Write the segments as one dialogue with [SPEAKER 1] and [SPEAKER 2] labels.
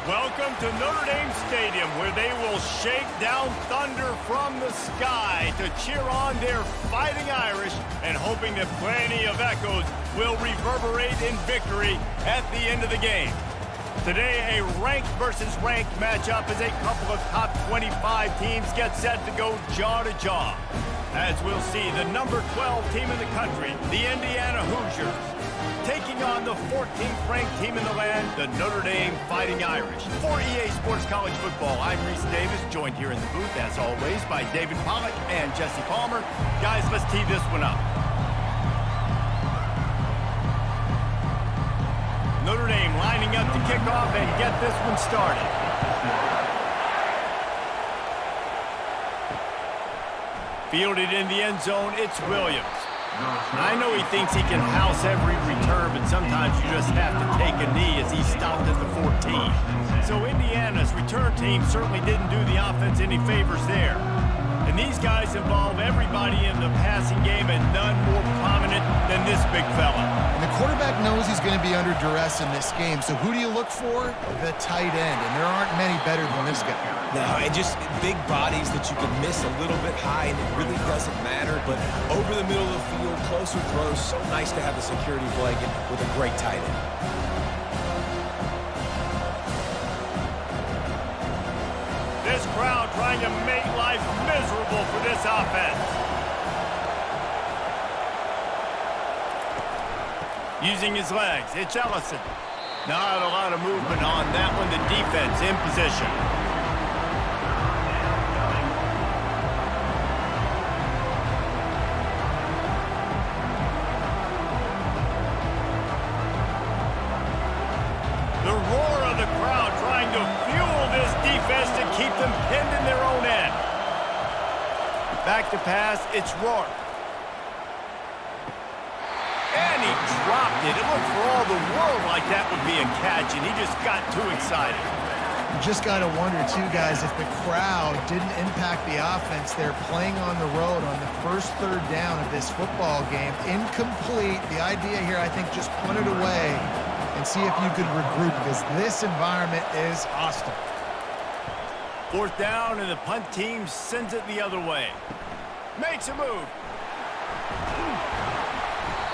[SPEAKER 1] Welcome to Notre Dame Stadium, where they will shake down thunder from the sky to cheer on their Fighting Irish and hoping that plenty of echoes will reverberate in victory at the end of the game. Today, a ranked versus ranked matchup as a couple of top 25 teams get set to go jaw to jaw. As we'll see, the number 12 team in the country, the Indiana Hoosiers, taking on the 14th ranked team in the land, the Notre Dame Fighting Irish. For EA Sports College Football, I'm Reese Davis, joined here in the booth, as always, by David Pollack and Jesse Palmer. Guys, let's tee this one up. Notre Dame lining up to kick off and get this one started. Fielded in the end zone, it's Williams. I know he thinks he can house every return, but sometimes you just have to take a knee as he stopped at the 14. So Indiana's return team certainly didn't do the offense any favors there. And these guys involve everybody in the passing game, and none more prominent than this big fella.
[SPEAKER 2] And the quarterback knows he's going to be under duress in this game. So who do you look for? The tight end. And there aren't many better than this guy.
[SPEAKER 3] No, and just big bodies that you can miss a little bit high, and it really doesn't matter. But over the middle of the field, closer throws, so nice to have a security blanket with a great tight end.
[SPEAKER 1] This crowd trying to make life miserable for this offense. Using his legs, it's Ellison. Not a lot of movement on that one. The defense in position. The roar of the crowd trying to fuel this defense to keep them pinned in their own end. Back to pass, it's Rourke. And he dropped it. It looked for all the world like that would be a catch, and he just got too excited.
[SPEAKER 2] You just got to wonder, too, guys, if the crowd didn't impact the offense. They're playing on the road on the first third down of this football game. Incomplete. The idea here, I think, just punt it away and see if you could regroup, because this environment is hostile.
[SPEAKER 1] Fourth down, and the punt team sends it the other way. Makes a move.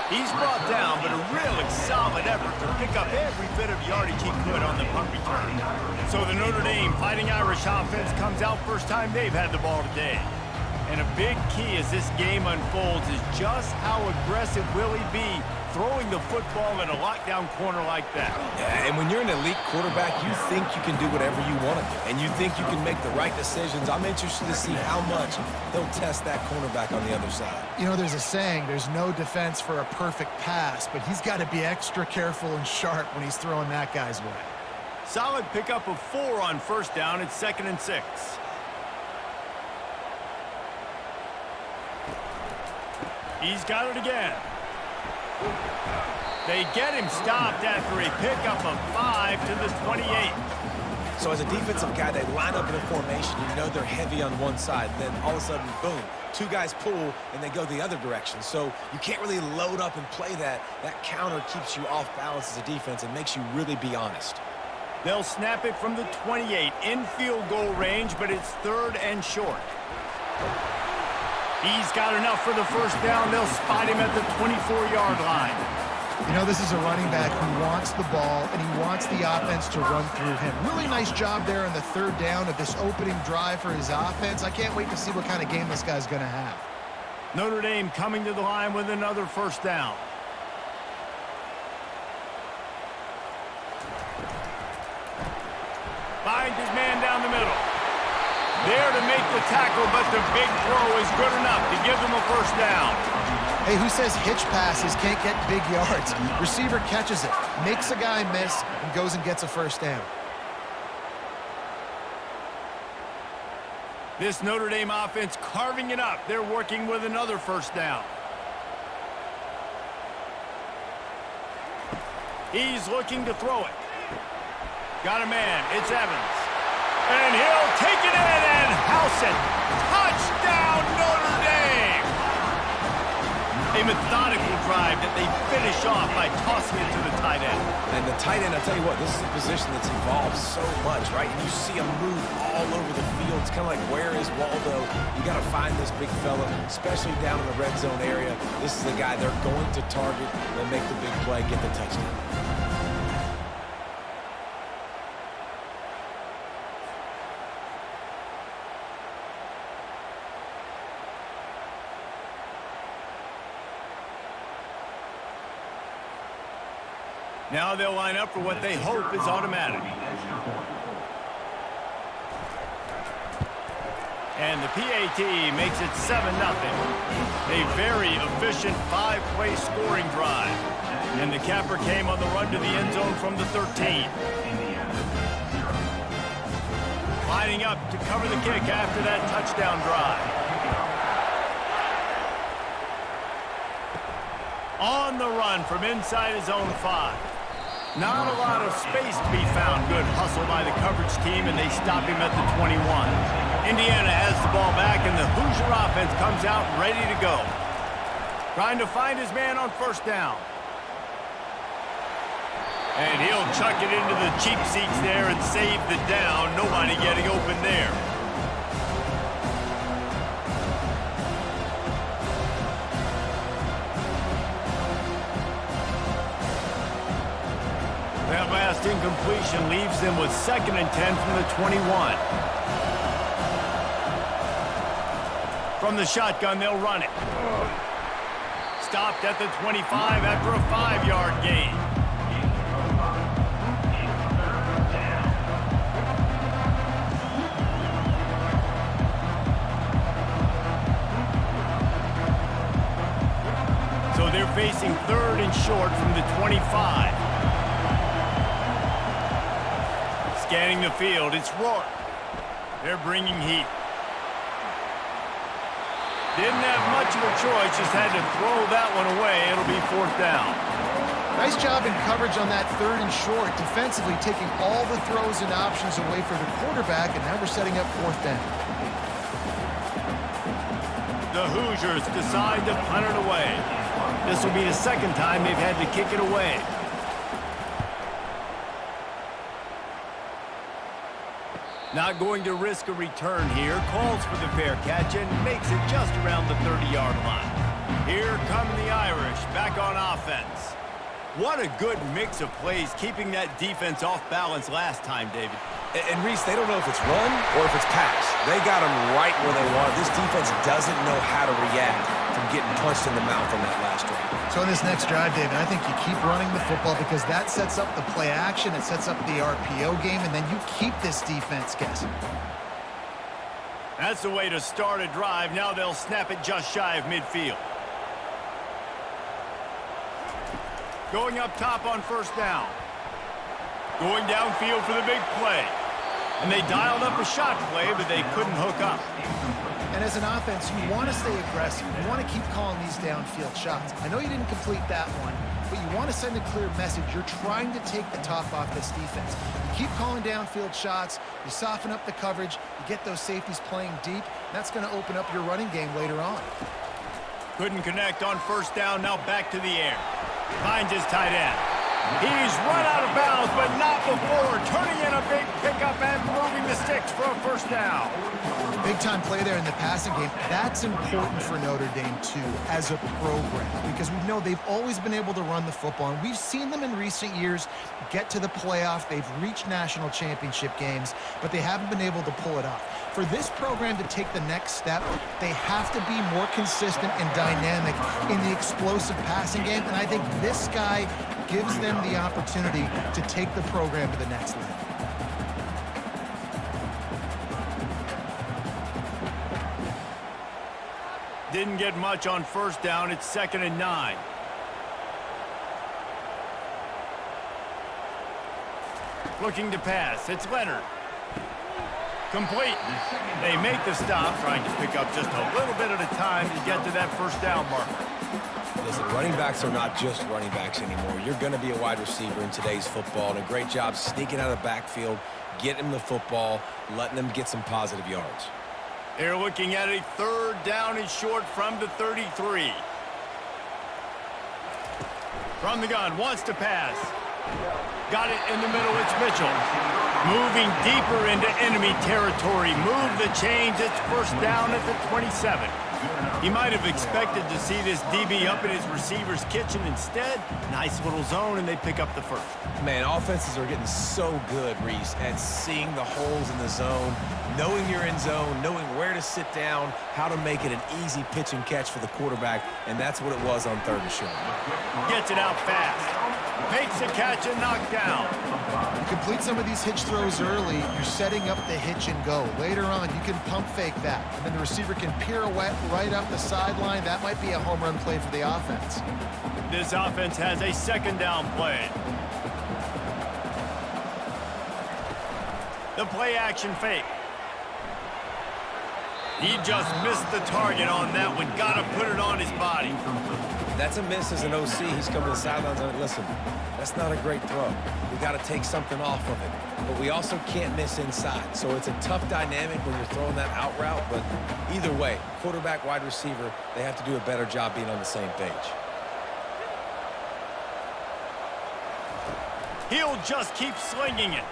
[SPEAKER 1] He's brought down, but a really solid effort to pick up every bit of yardage he could on the punt return. So the Notre Dame Fighting Irish offense comes out first time they've had the ball today. And a big key as this game unfolds is just how aggressive will he be throwing the football in a lockdown corner like that.
[SPEAKER 3] Yeah, and when you're an elite quarterback, you think you can do whatever you want to do, and you think you can make the right decisions. I'm interested to see how much he'll test that cornerback on the other side.
[SPEAKER 2] You know, there's a saying, there's no defense for a perfect pass, but he's got to be extra careful and sharp when he's throwing that guy's way.
[SPEAKER 1] Solid pickup of 4 on first down. It's 2nd and 6. He's got it again. They get him stopped after a pickup of 5 to the 28.
[SPEAKER 3] So as a defensive guy, they line up in a formation. You know they're heavy on one side. Then all of a sudden, boom, 2 guys pull, and they go the other direction. So you can't really load up and play that. That counter keeps you off balance as a defense and makes you really be honest.
[SPEAKER 1] They'll snap it from the 28 in field goal range, but it's 3rd and short. He's got enough for the first down. They'll spot him at the 24-yard line.
[SPEAKER 2] You know, this is a running back who wants the ball, and he wants the offense to run through him. Really nice job there on the 3rd down of this opening drive for his offense. I can't wait to see what kind of game this guy's going to have.
[SPEAKER 1] Notre Dame coming to the line with another first down. Finds his man down the middle. There to make the tackle, but the big throw is good enough to give them a first down.
[SPEAKER 2] Hey, who says hitch passes can't get big yards? Receiver catches it, makes a guy miss, and goes and gets a first down.
[SPEAKER 1] This Notre Dame offense carving it up. They're working with another first down. He's looking to throw it. Got a man. It's Evans. And he'll take it in and house it. Touchdown, Notre Dame! A methodical drive that they finish off by tossing it to the tight end.
[SPEAKER 3] And the tight end, I'll tell you what, this is a position that's evolved so much, right? And you see him move all over the field. It's kind of like, where is Waldo? You got to find this big fella, especially down in the red zone area. This is the guy they're going to target and make the big play, get the touchdown.
[SPEAKER 1] Now they'll line up for what they hope is automatic. And the PAT makes it 7-0. A very efficient 5-play scoring drive. And the capper came on the run to the end zone from the 13. Lining up to cover the kick after that touchdown drive. On the run from inside his own 5. Not a lot of space to be found. Good hustle by the coverage team, and they stop him at the 21. Indiana has the ball back, and the Hoosier offense comes out ready to go. Trying to find his man on first down. And he'll chuck it into the cheap seats there and save the down. Nobody getting open there. That last incompletion leaves them with 2nd and 10 from the 21. From the shotgun, they'll run it. Stopped at the 25 after a 5-yard gain. So they're facing 3rd and short from the 25. Scanning the field, it's Rourke. They're bringing heat. Didn't have much of a choice, just had to throw that one away. It'll be 4th down.
[SPEAKER 2] Nice job in coverage on that 3rd and short, defensively taking all the throws and options away for the quarterback, and now we're setting up 4th down.
[SPEAKER 1] The Hoosiers decide to punt it away. This will be the 2nd time they've had to kick it away. Not going to risk a return here. Calls for the fair catch and makes it just around the 30-yard line. Here come the Irish back on offense. What a good mix of plays, keeping that defense off balance last time, David.
[SPEAKER 3] And Reese, they don't know if it's run or if it's pass. They got them right where they want. This defense doesn't know how to react from getting punched in the mouth on that last drive.
[SPEAKER 2] So in this next drive, David, I think you keep running the football because that sets up the play action, it sets up the RPO game, and then you keep this defense guessing.
[SPEAKER 1] That's the way to start a drive. Now they'll snap it just shy of midfield. Going up top on 1st down. Going downfield for the big play. And they dialed up a shot play, but they couldn't hook up.
[SPEAKER 2] And as an offense, you want to stay aggressive. You want to keep calling these downfield shots. I know you didn't complete that one, but you want to send a clear message. You're trying to take the top off this defense. You keep calling downfield shots. You soften up the coverage. You get those safeties playing deep. That's going to open up your running game later on.
[SPEAKER 1] Couldn't connect on 1st down. Now back to the air. Finds his tight end. He's run out of bounds, but not before turning in a big pickup and moving the sticks for a 1st down.
[SPEAKER 2] Big-time play there in the passing game. That's important for Notre Dame, too, as a program, because we know they've always been able to run the football, and we've seen them in recent years get to the playoff. They've reached national championship games, but they haven't been able to pull it off. For this program to take the next step, they have to be more consistent and dynamic in the explosive passing game, and I think this guy gives them the opportunity to take the program to the next level.
[SPEAKER 1] Didn't get much on 1st down. It's 2nd and 9. Looking to pass. It's Leonard. Complete. They make the stop, trying to pick up just a little bit at a time to get to that 1st down marker.
[SPEAKER 3] Listen, running backs are not just running backs anymore. You're going to be a wide receiver in today's football, and a great job sneaking out of the backfield, getting them the football, letting them get some positive yards.
[SPEAKER 1] They're looking at a 3rd down and short from the 33. From the gun, wants to pass. Got it in the middle, it's Mitchell. Moving deeper into enemy territory. Move the chains, it's first down at the 27. He might have expected to see this DB up in his receiver's kitchen. Instead, nice little zone, and they pick up the first.
[SPEAKER 3] Man, offenses are getting so good, Reese, at seeing the holes in the zone, knowing you're in zone, knowing where to sit down, how to make it an easy pitch and catch for the quarterback, and that's what it was on 3rd and short.
[SPEAKER 1] Gets it out fast. Makes the catch and knocked down.
[SPEAKER 2] You complete some of these hitch throws early, you're setting up the hitch and go. Later on, you can pump fake that, and then the receiver can pirouette right up the sideline. That might be a home run play for the offense.
[SPEAKER 1] This offense has a 2nd down play. The play action fake. He just missed the target on that one. Got to put it on his body.
[SPEAKER 3] That's a miss as an OC. He's coming to the sidelines and listen, that's not a great throw. We got to take something off of it. But we also can't miss inside. So it's a tough dynamic when you're throwing that out route. But either way, quarterback, wide receiver, they have to do a better job being on the same page.
[SPEAKER 1] He'll just keep slinging it.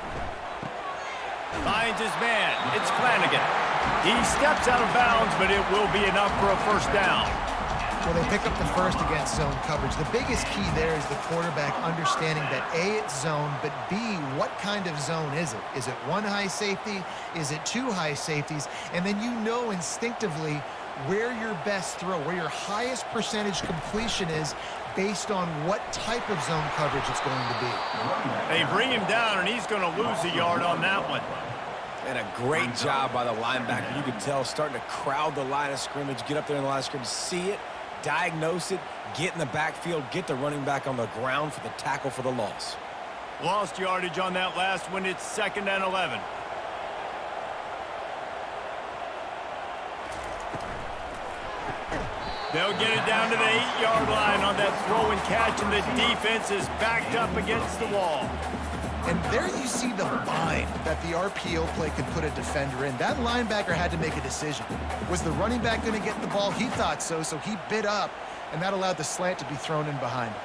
[SPEAKER 1] Finds his man. It's Flanagan. He steps out of bounds, but it will be enough for a first down.
[SPEAKER 2] Well, they pick up the first against zone coverage. The biggest key there is the quarterback understanding that A, it's zone, but B, what kind of zone is it? Is it 1 high safety? Is it 2 high safeties? And then you know instinctively where your best throw, where your highest percentage completion is based on what type of zone coverage it's going to be.
[SPEAKER 1] They bring him down, and he's going to lose a yard on that one.
[SPEAKER 3] And a great job by the linebacker. You could tell starting to crowd the line of scrimmage, get up there in the line of scrimmage, see it, diagnose it, get in the backfield, get the running back on the ground for the tackle for the loss.
[SPEAKER 1] Lost yardage on that last one. It's 2nd and 11. They'll get it down to the 8-yard line on that throw and catch, and the defense is backed up against the wall.
[SPEAKER 2] And there you see the bind that the RPO play can put a defender in. That linebacker had to make a decision. Was the running back going to get the ball? He thought so, so he bit up, and that allowed the slant to be thrown in behind him.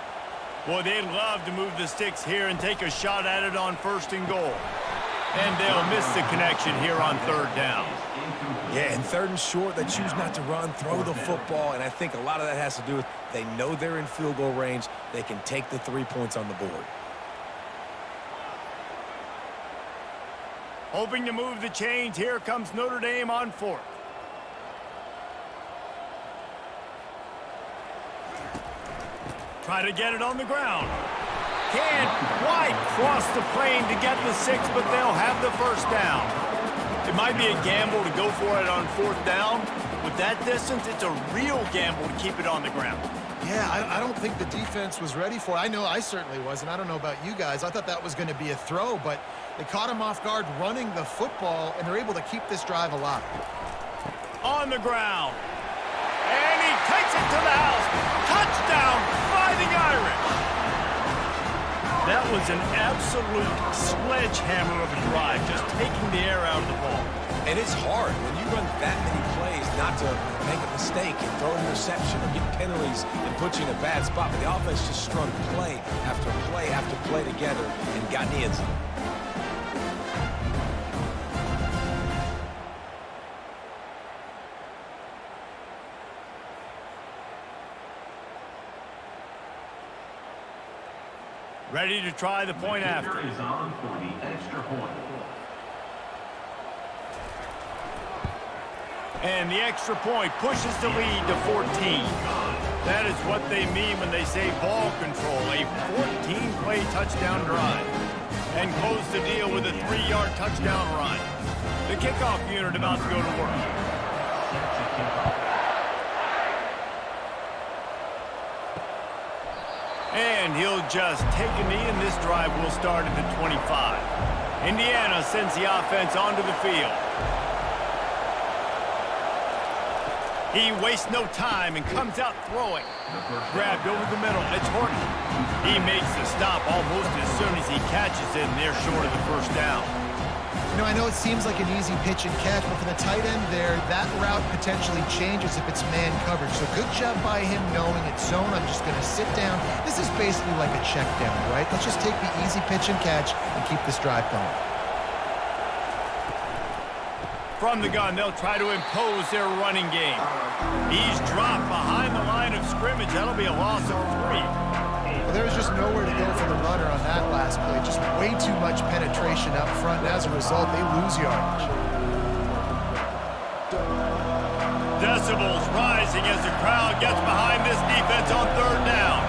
[SPEAKER 1] Boy, they'd love to move the sticks here and take a shot at it on 1st and goal. And they'll miss the connection here on 3rd down.
[SPEAKER 3] Yeah, and 3rd and short, they choose not to run, throw the football, and I think a lot of that has to do with they know they're in field goal range. They can take the 3 points on the board.
[SPEAKER 1] Hoping to move the chains, here comes Notre Dame on 4th. Try to get it on the ground. Can't quite cross the plane to get the 6, but they'll have the first down. It might be a gamble to go for it on 4th down. With that distance, it's a real gamble to keep it on the ground.
[SPEAKER 2] Yeah, I don't think the defense was ready for it. I know I certainly wasn't. I don't know about you guys. I thought that was going to be a throw, but they caught him off guard running the football, and they're able to keep this drive alive.
[SPEAKER 1] On the ground. And he takes it to the house. Touchdown, Fighting Irish. That was an absolute sledgehammer of a drive, just taking the air out of the ball.
[SPEAKER 3] And it's hard when you run that many plays not to make a mistake and throw an interception or get penalties and put you in a bad spot. But the offense just strung play after play after play together and got in the end zone.
[SPEAKER 1] Ready to try the point after.
[SPEAKER 4] Is on for the extra point.
[SPEAKER 1] And the extra point pushes the lead to 14. That is what they mean when they say ball control, a 14-play touchdown drive. And close the deal with a 3-yard touchdown run. The kickoff unit about to go to work. And he'll just take a knee, and this drive will start at the 25. Indiana sends the offense onto the field. He wastes no time and comes out throwing. Grabbed over the middle. It's Horton. He makes the stop almost as soon as he catches it, and they're short of the first down.
[SPEAKER 2] You You know, I know it seems like an easy pitch and catch, but for the tight end there, that route potentially changes if it's man coverage. So good job by him knowing it's zone. I'm just going to sit down. This is basically like a check down, right? Let's just take the easy pitch and catch and keep this drive going.
[SPEAKER 1] From the gun, they'll try to impose their running game. He's dropped behind the line of scrimmage. That'll be a loss of 3.
[SPEAKER 2] Well, there was just nowhere to go for the runner on that last play. Just way too much penetration up front, and as a result, they lose yardage.
[SPEAKER 1] Decibels rising as the crowd gets behind this defense on 3rd down.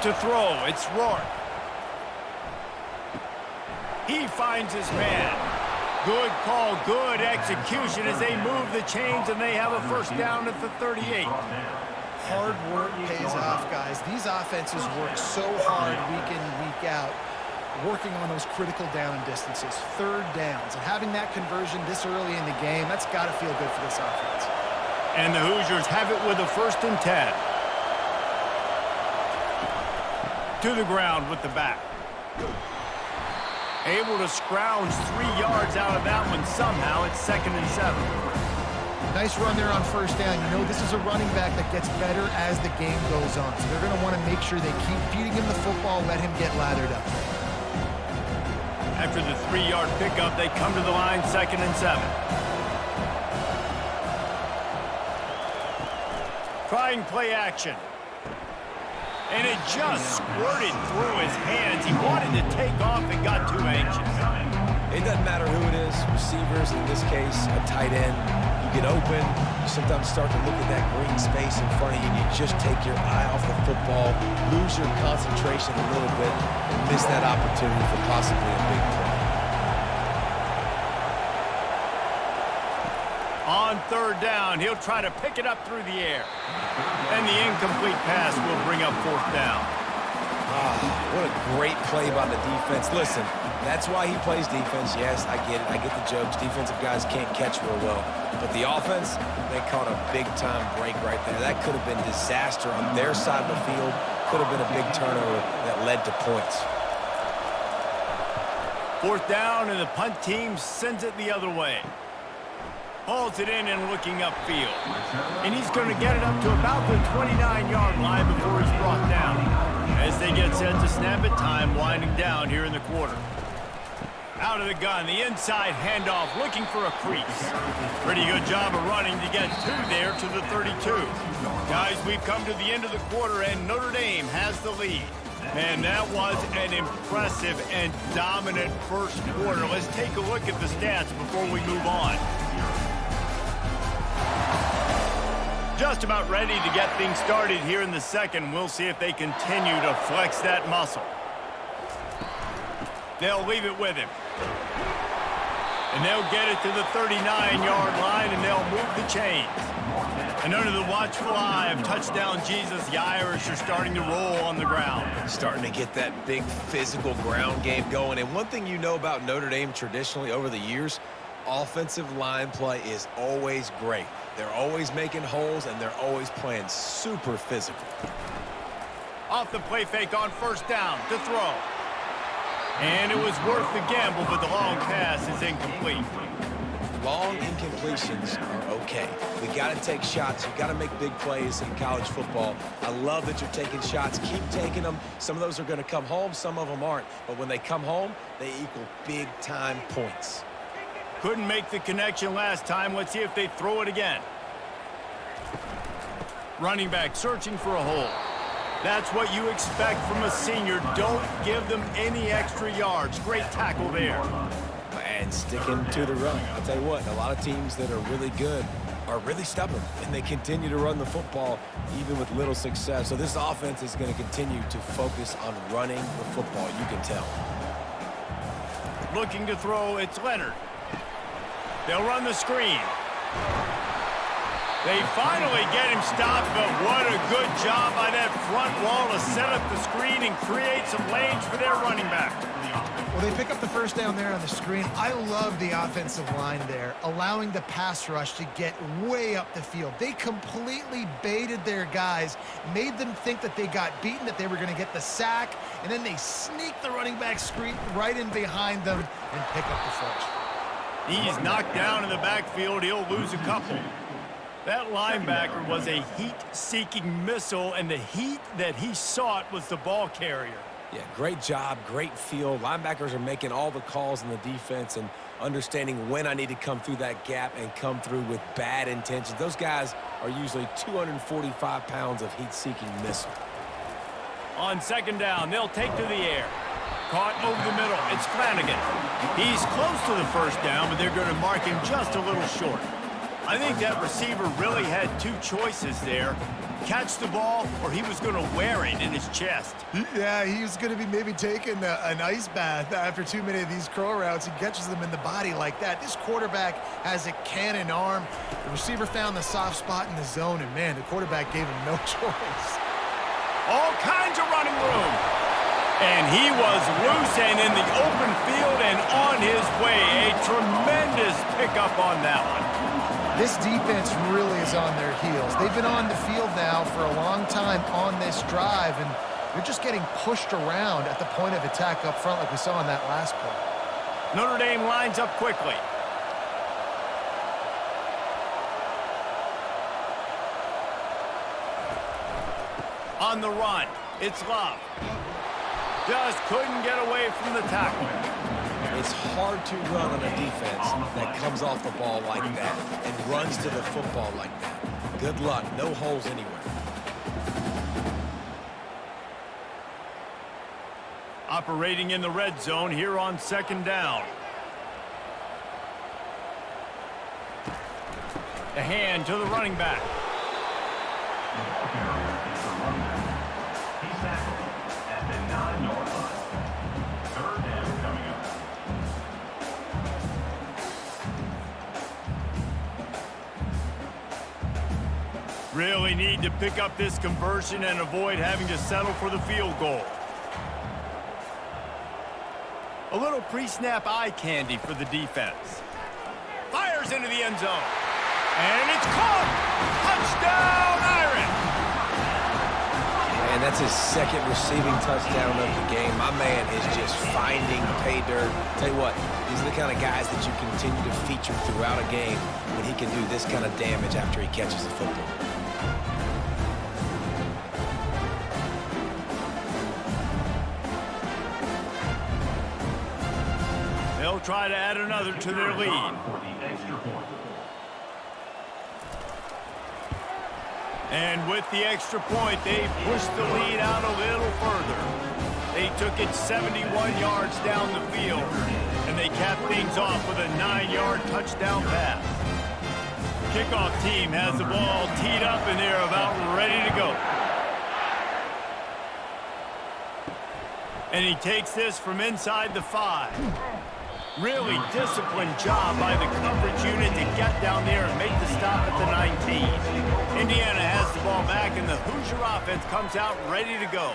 [SPEAKER 1] To throw, it's Rourke. He finds his man. Good call, good execution as they move the chains, and they have a 1st down at the 38.
[SPEAKER 2] Hard work pays off, guys. These offenses work so hard week in and week out, working on those critical down and distances, 3rd downs. And having that conversion this early in the game, that's got to feel good for this offense.
[SPEAKER 1] And the Hoosiers have it with a 1st and 10. To the ground with the back. Able to scrounge 3 yards out of that one somehow. It's 2nd and 7.
[SPEAKER 2] Nice run there on 1st down. You know, this is a running back that gets better as the game goes on. So they're going to want to make sure they keep feeding him the football, let him get lathered up.
[SPEAKER 1] After the 3-yard pickup, they come to the line, 2nd and 7. Trying play action. And it just squirted through his hands. He wanted to take off and got too anxious.
[SPEAKER 3] It doesn't matter who it is, receivers, in this case, a tight end. You get open, you sometimes start to look at that green space in front of you, and you just take your eye off the football, lose your concentration a little bit, and miss that opportunity for possibly a big play.
[SPEAKER 1] On 3rd down, he'll try to pick it up through the air. And the incomplete pass will bring up 4th down.
[SPEAKER 3] What a great play by the defense. Listen, that's why he plays defense. Yes, I get it. I get the jokes. Defensive guys can't catch real well. But the offense, they caught a big-time break right there. That could have been disaster on their side of the field. Could have been a big turnover that led to points.
[SPEAKER 1] 4th down, and the punt team sends it the other way. Hauls it in and looking upfield. And he's going to get it up to about the 29-yard line before he's brought down. As they get set to snap it, time winding down here in the quarter. Out of the gun, the inside handoff, looking for a crease. Pretty good job of running to get 2 there to the 32. Guys, we've come to the end of the quarter, and Notre Dame has the lead. Man, that was an impressive and dominant 1st quarter. Let's take a look at the stats before we move on. Just about ready to get things started here in the 2nd. We'll see if they continue to flex that muscle. They'll leave it with him. And they'll get it to the 39-yard line, and they'll move the chains. And under the watchful eye of touchdown Jesus, the Irish are starting to roll on the ground.
[SPEAKER 3] Starting to get that big physical ground game going. And one thing you know about Notre Dame traditionally over the years, offensive line play is always great. They're always making holes, and they're always playing super physical.
[SPEAKER 1] Off the play fake on 1st down to throw. And it was worth the gamble, but the long pass is incomplete.
[SPEAKER 3] Long incompletions are okay. We got to take shots. You got to make big plays in college football. I love that you're taking shots. Keep taking them. Some of those are going to come home. Some of them aren't. But when they come home, they equal big-time points.
[SPEAKER 1] Couldn't make the connection last time. Let's see if they throw it again. Running back searching for a hole. That's what you expect from a senior. Don't give them any extra yards. Great tackle there.
[SPEAKER 3] And sticking to the run. I'll tell you what, a lot of teams that are really good are really stubborn, and they continue to run the football even with little success. So this offense is going to continue to focus on running the football, you can tell.
[SPEAKER 1] Looking to throw, it's Leonard. They'll run the screen. They finally get him stopped, but what a good job by that front wall to set up the screen and create some lanes for their running back.
[SPEAKER 2] Well, they pick up the first down there on the screen. I love the offensive line there, allowing the pass rush to get way up the field. They completely baited their guys, made them think that they got beaten, that they were going to get the sack, and then they sneak the running back screen right in behind them and pick up the first.
[SPEAKER 1] He's knocked down in the backfield. He'll lose a couple. That linebacker was a heat-seeking missile, and the heat that he sought was the ball carrier.
[SPEAKER 3] Yeah, great job, great feel. Linebackers are making all the calls in the defense and understanding when I need to come through that gap and come through with bad intentions. Those guys are usually 245 pounds of heat-seeking missile.
[SPEAKER 1] On second down, they'll take to the air. Caught over the middle. It's Flanagan. He's close to the first down, but they're going to mark him just a little short. I think that receiver really had two choices there. Catch the ball, or he was going to wear it in his chest.
[SPEAKER 2] Yeah, he was going to be maybe taking an ice bath after too many of these curl routes. He catches them in the body like that. This quarterback has a cannon arm. The receiver found the soft spot in the zone, and, man, the quarterback gave him no choice.
[SPEAKER 1] All kinds of running room. And he was loose and in the open field and on his way. A tremendous pickup on that one.
[SPEAKER 2] This defense really is on their heels. They've been on the field now for a long time on this drive, and they're just getting pushed around at the point of attack up front like we saw in that last play.
[SPEAKER 1] Notre Dame lines up quickly. On the run, it's Love. Just couldn't get away from the tackle.
[SPEAKER 3] It's hard to run on a defense that comes off the ball like that and runs to the football like that. Good luck. No holes anywhere.
[SPEAKER 1] Operating in the red zone here on second down. The hand to the running back.
[SPEAKER 4] He's tackled at the 9-yard line. Third down coming up.
[SPEAKER 1] Really need to pick up this conversion and avoid having to settle for the field goal. A little pre-snap eye candy for the defense. Fires into the end zone. And it's caught! Touchdown, Irish!
[SPEAKER 3] And that's his second receiving touchdown of the game. My man is just finding pay dirt. Tell you what, these are the kind of guys that you continue to feature throughout a game when he can do this kind of damage after he catches the football.
[SPEAKER 1] They'll try to add another to their lead.
[SPEAKER 4] For the extra point.
[SPEAKER 1] And with the extra point, they pushed the lead out a little further. They took it 71 yards down the field, and they capped things off with a 9-yard touchdown pass. Kickoff team has the ball teed up, and they're about ready to go. And he takes this from inside the 5. Really disciplined job by the coverage unit to get down there and make the stop at the 19. Indiana has the ball back, and the Hoosier offense comes out ready to go.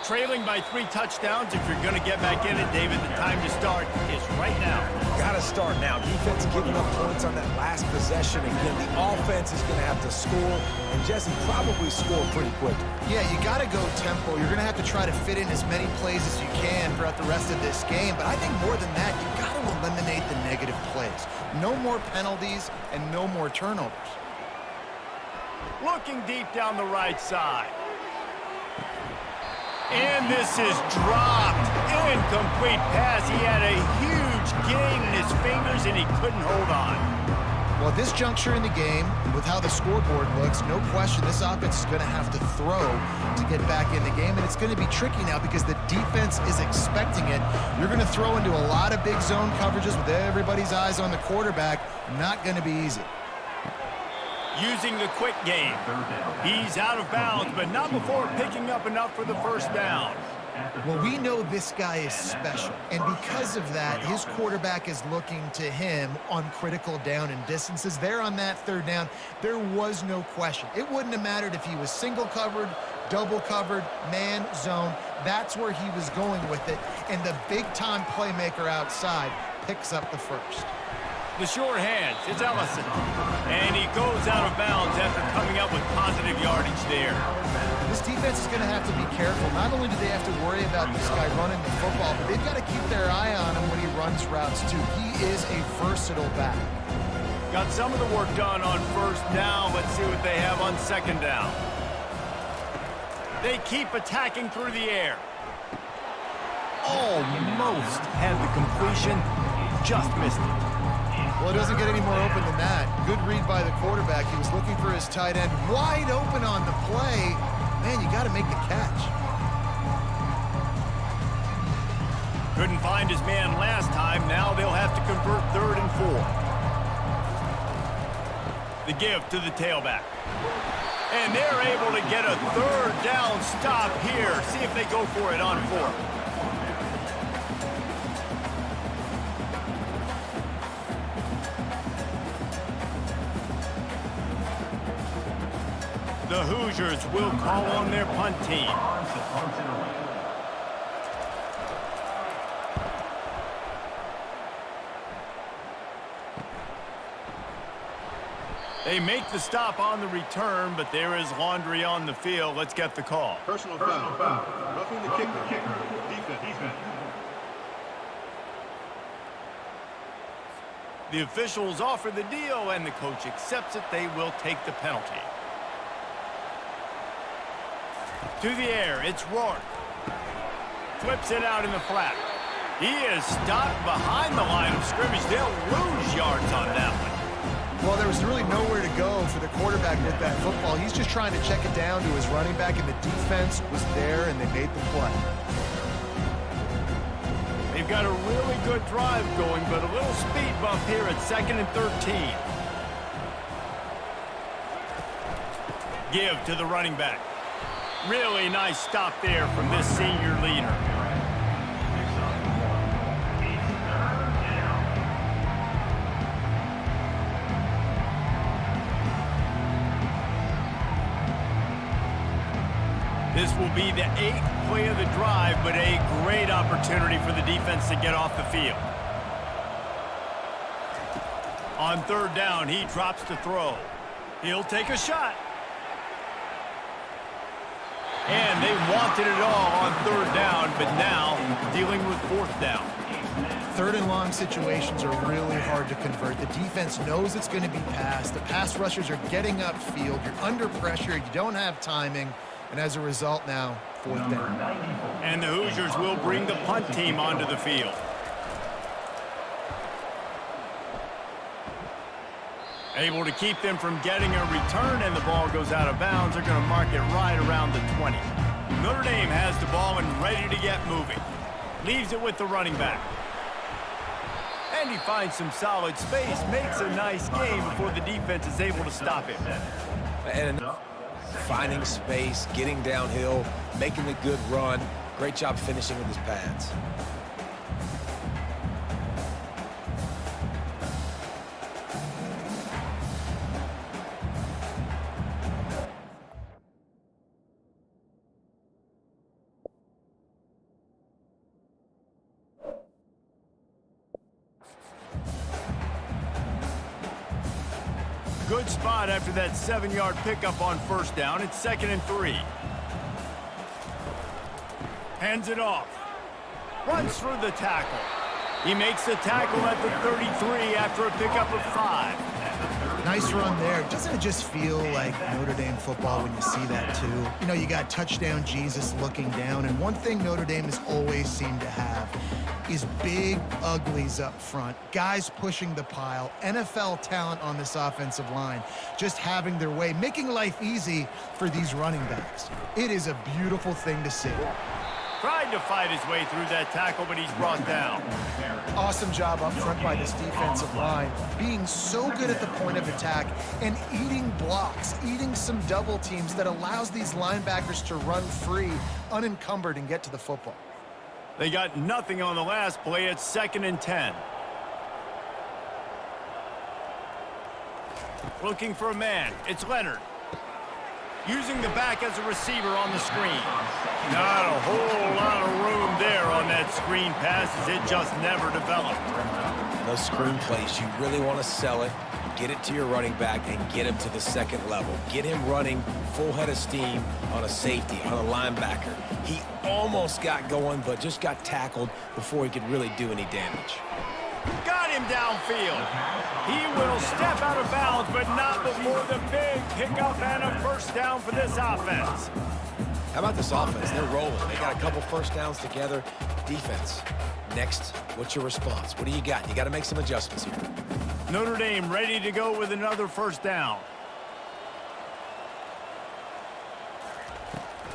[SPEAKER 1] Trailing by 3 touchdowns. If you're going to get back in it, David, the time to start is right now.
[SPEAKER 3] Got to start now. Defense giving up points on that last possession. Again, the offense is going to have to score, and Jesse probably score pretty quick.
[SPEAKER 2] Yeah, you got to go tempo. You're going to have to try to fit in as many plays as you can throughout the rest of this game. But I think more than that, you got to eliminate the negative plays. No more penalties and no more turnovers.
[SPEAKER 1] Looking deep down the right side. And this is dropped. Incomplete pass. He had a huge gain in his fingers, and he couldn't hold on.
[SPEAKER 2] Well, at this juncture in the game, with how the scoreboard looks, no question this offense is going to have to throw to get back in the game, and it's going to be tricky now because the defense is expecting it. You're going to throw into a lot of big zone coverages with everybody's eyes on the quarterback. Not going to be easy.
[SPEAKER 1] Using the quick game. He's out of bounds, but not before picking up enough for the first down.
[SPEAKER 2] Well, we know this guy is special, and because of that, his quarterback is looking to him on critical down and distances. There on that third down, there was no question. It wouldn't have mattered if he was single covered double covered, man zone. That's where he was going with it. And the big-time playmaker outside picks up the first.
[SPEAKER 1] The short hands, it's Ellison. And he goes out of bounds after coming up with positive yardage there.
[SPEAKER 2] This defense is going to have to be careful. Not only do they have to worry about this guy running the football, but they've got to keep their eye on him when he runs routes too. He is a versatile back.
[SPEAKER 1] Got some of the work done on first down. Let's see what they have on second down. They keep attacking through the air. Almost had the completion, just missed it.
[SPEAKER 2] Well, it doesn't get any more open than that. Good read by the quarterback. He was looking for his tight end wide open on the play. Man, you got to make the catch.
[SPEAKER 1] Couldn't find his man last time. Now they'll have to convert 3rd and 4. The give to the tailback. And they're able to get a 3rd down stop here. See if they go for it on 4th. The Hoosiers will call on their punt team. They make the stop on the return, but there is laundry on the field. Let's get the call.
[SPEAKER 5] Personal foul. Roughing the kicker. Defense.
[SPEAKER 1] The officials offer the deal, and the coach accepts it. They will take the penalty. To the air, it's Rourke. Flips it out in the flat. He is stopped behind the line of scrimmage. They'll lose yards on that one.
[SPEAKER 2] Well, there was really nowhere to go for the quarterback with that football. He's just trying to check it down to his running back, and the defense was there, and they made the play.
[SPEAKER 1] They've got a really good drive going, but a little speed bump here at 2nd and 13. Give to the running back. Really nice stop there from this senior leader. This will be the 8th play of the drive, but a great opportunity for the defense to get off the field. On 3rd down, he drops to throw. He'll take a shot. And they wanted it all on 3rd down, but now dealing with 4th down.
[SPEAKER 2] 3rd and long situations are really hard to convert. The defense knows it's going to be passed. The pass rushers are getting upfield. You're under pressure. You don't have timing. And as a result now, 4th down.
[SPEAKER 1] And the Hoosiers will bring the punt team onto the field. Able to keep them from getting a return, and the ball goes out of bounds. They're going to mark it right around the 20. Notre Dame has the ball and ready to get moving. Leaves it with the running back. And he finds some solid space, makes a nice game before the defense is able to stop him.
[SPEAKER 3] And finding space, getting downhill, making a good run. Great job finishing with his pads.
[SPEAKER 1] Good spot after that 7-yard pickup on 1st down. It's 2nd and 3. Hands it off. Runs through the tackle. He makes the tackle at the 33 after a pickup of 5.
[SPEAKER 2] Nice run there. Doesn't it just feel like Notre Dame football when you see that too? You know, you got touchdown Jesus looking down, and one thing Notre Dame has always seemed to have is big uglies up front, guys pushing the pile, NFL talent on this offensive line, just having their way, making life easy for these running backs. It is a beautiful thing to see.
[SPEAKER 1] Tried to fight his way through that tackle, but he's brought down.
[SPEAKER 2] Awesome job up front by this defensive line, being so good at the point of attack and eating blocks, eating some double teams that allows these linebackers to run free, unencumbered, and get to the football.
[SPEAKER 1] They got nothing on the last play. It's 2nd and 10. Looking for a man. It's Leonard. using the back as a receiver on the screen. Not a whole lot of room there on that screen pass as it just never developed.
[SPEAKER 3] Those screen plays, you really want to sell it, get it to your running back, and get him to the second level. Get him running full head of steam on a safety, on a linebacker. He almost got going, but just got tackled before he could really do any damage.
[SPEAKER 1] Got him downfield. He will step out of bounds, but not before the big pickup and a first down for this offense.
[SPEAKER 3] How about this offense? They're rolling. They got a couple first downs together. Defense, next, what's your response? What do you got? You got to make some adjustments here.
[SPEAKER 1] Notre Dame ready to go with another first down.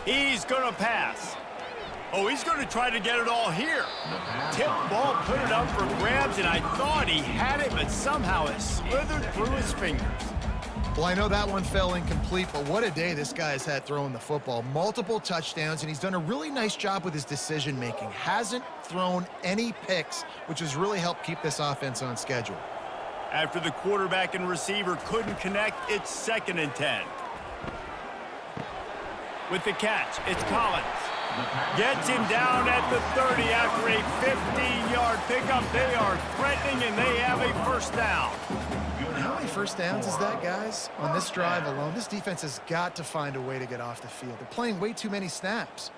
[SPEAKER 1] He's going to pass. Oh, he's going to try to get it all here. Tip ball, put it up for grabs, and I thought he had it, but somehow it slithered through his fingers.
[SPEAKER 2] Well, I know that one fell incomplete, but what a day this guy has had throwing the football. Multiple touchdowns, and he's done a really nice job with his decision-making. Hasn't thrown any picks, which has really helped keep this offense on schedule.
[SPEAKER 1] After the quarterback and receiver couldn't connect, it's 2nd and 10. With the catch, it's Collins. Gets him down at the 30 after a 15-yard pickup. They are threatening, and they have a first down.
[SPEAKER 2] How many first downs is that, guys? On this drive alone, this defense has got to find a way to get off the field. They're playing way too many snaps.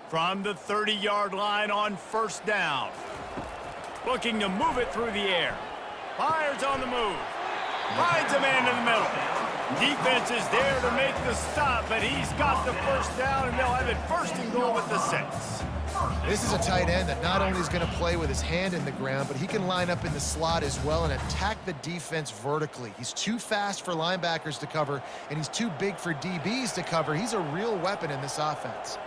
[SPEAKER 1] From the 30-yard line on first down. Looking to move it through the air. Fires on the move. Finds a man in the middle. Defense is there to make the stop, but he's got the first down, and they'll have it 1st and goal at the 6.
[SPEAKER 2] This is a tight end that not only is going to play with his hand in the ground, but he can line up in the slot as well and attack the defense vertically. He's too fast for linebackers to cover, and he's too big for DBs to cover. He's a real weapon in this offense.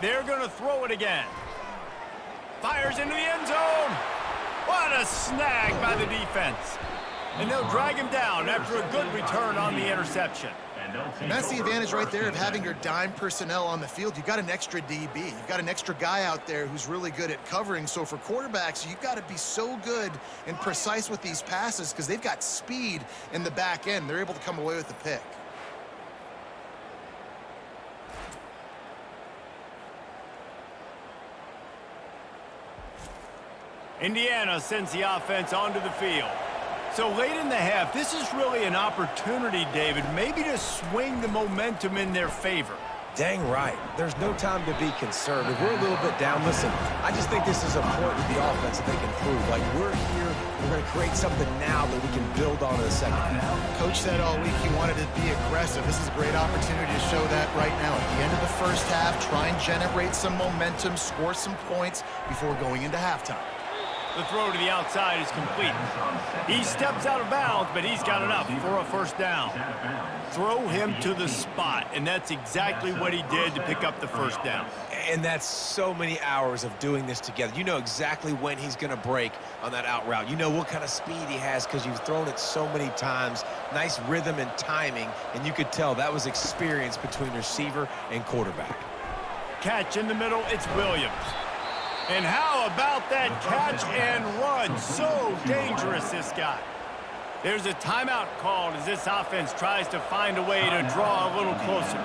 [SPEAKER 1] They're going to throw it again. Fires into the end zone. What a snag by the defense. And they'll drag him down after a good return on the interception.
[SPEAKER 2] And that's the advantage right there of having your dime personnel on the field. You've got an extra DB. You've got an extra guy out there who's really good at covering. So for quarterbacks, you've got to be so good and precise with these passes because they've got speed in the back end. They're able to come away with the pick.
[SPEAKER 1] Indiana sends the offense onto the field. So late in the half, this is really an opportunity, David, maybe to swing the momentum in their favor.
[SPEAKER 3] Dang right. There's no time to be conservative. We're a little bit down. Listen, I just think this is a point with the offense that they can prove. Like, we're here, we're going to create something now that we can build on in the second half.
[SPEAKER 2] Coach said all week he wanted to be aggressive. This is a great opportunity to show that right now. At the end of the first half, try and generate some momentum, score some points before going into halftime.
[SPEAKER 1] The throw to the outside is complete. He steps out of bounds, but he's got enough for a first down. Throw him to the spot, and that's exactly what he did to pick up the first down.
[SPEAKER 3] And that's so many hours of doing this together. You know exactly when he's going to break on that out route. You know what kind of speed he has because you've thrown it so many times. Nice rhythm and timing, and you could tell that was experience between receiver and quarterback.
[SPEAKER 1] Catch in the middle, it's Williams. And how about that catch and run? So dangerous, this guy. There's a timeout called as this offense tries to find a way to draw a little closer.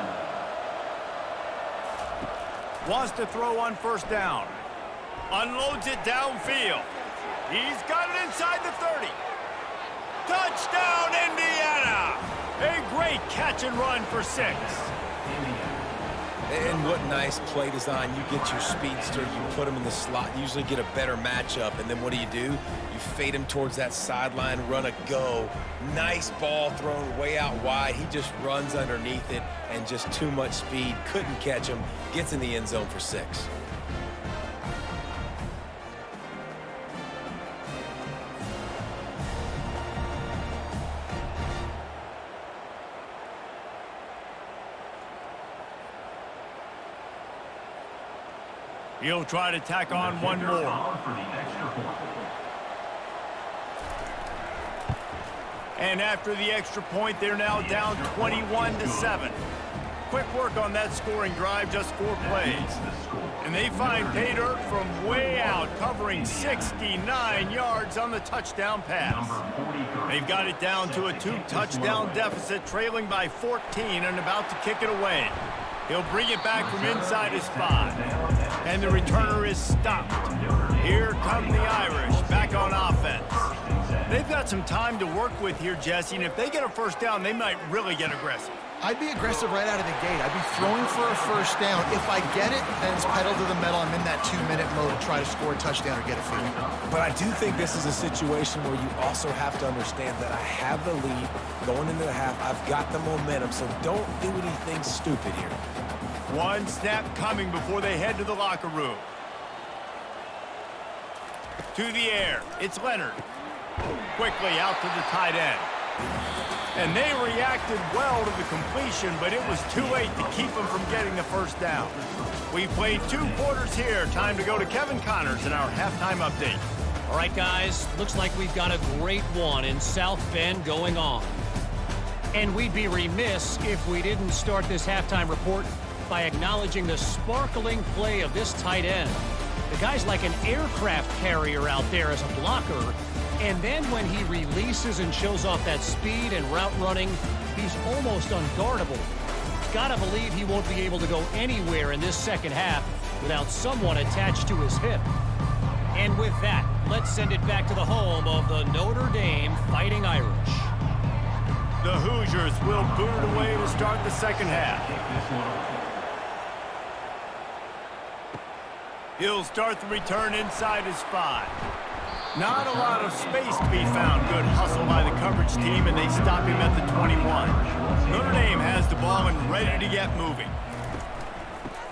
[SPEAKER 1] Wants to throw on first down. Unloads it downfield. He's got it inside the 30. Touchdown, Indiana! A great catch and run for 6.
[SPEAKER 3] And what nice play design. You get your speedster, you put him in the slot, you usually get a better matchup, and then what do? You fade him towards that sideline, run a go. Nice ball thrown way out wide. He just runs underneath it, and just too much speed. Couldn't catch him. Gets in the end zone for 6.
[SPEAKER 1] He'll try to tack on one more. And after the extra point, they're now down 21-7. Quick work on that scoring drive, just 4 plays. And they find pay dirt from way out, covering 69 yards on the touchdown pass. They've got it down to a 2-touchdown deficit, trailing by 14 and about to kick it away. He'll bring it back from inside his 5. And the returner is stopped. Here come the Irish, back on offense. They've got some time to work with here, Jesse, and if they get a first down, they might really get aggressive.
[SPEAKER 2] I'd be aggressive right out of the gate. I'd be throwing for a first down. If I get it, then it's pedal to the metal. I'm in that 2-minute mode to try to score a touchdown or get a field.
[SPEAKER 3] But I do think this is a situation where you also have to understand that I have the lead going into the half. I've got the momentum, so don't do anything stupid here.
[SPEAKER 1] One snap coming before they head to the locker room. To the air, it's Leonard. Quickly out to the tight end. And they reacted well to the completion, but it was too late to keep them from getting the first down. We've played 2 quarters here. Time to go to Kevin Connors in our halftime update.
[SPEAKER 6] All right, guys, looks like we've got a great one in South Bend going on. And we'd be remiss if we didn't start this halftime report by acknowledging the sparkling play of this tight end. The guy's like an aircraft carrier out there as a blocker. And then when he releases and shows off that speed and route running, he's almost unguardable. Gotta believe he won't be able to go anywhere in this second half without someone attached to his hip. And with that, let's send it back to the home of the Notre Dame Fighting Irish.
[SPEAKER 1] The Hoosiers will boot it away to start the second half. He'll start the return inside his 5. Not a lot of space to be found. Good hustle by the coverage team, and they stop him at the 21. Notre Dame has the ball and ready to get moving.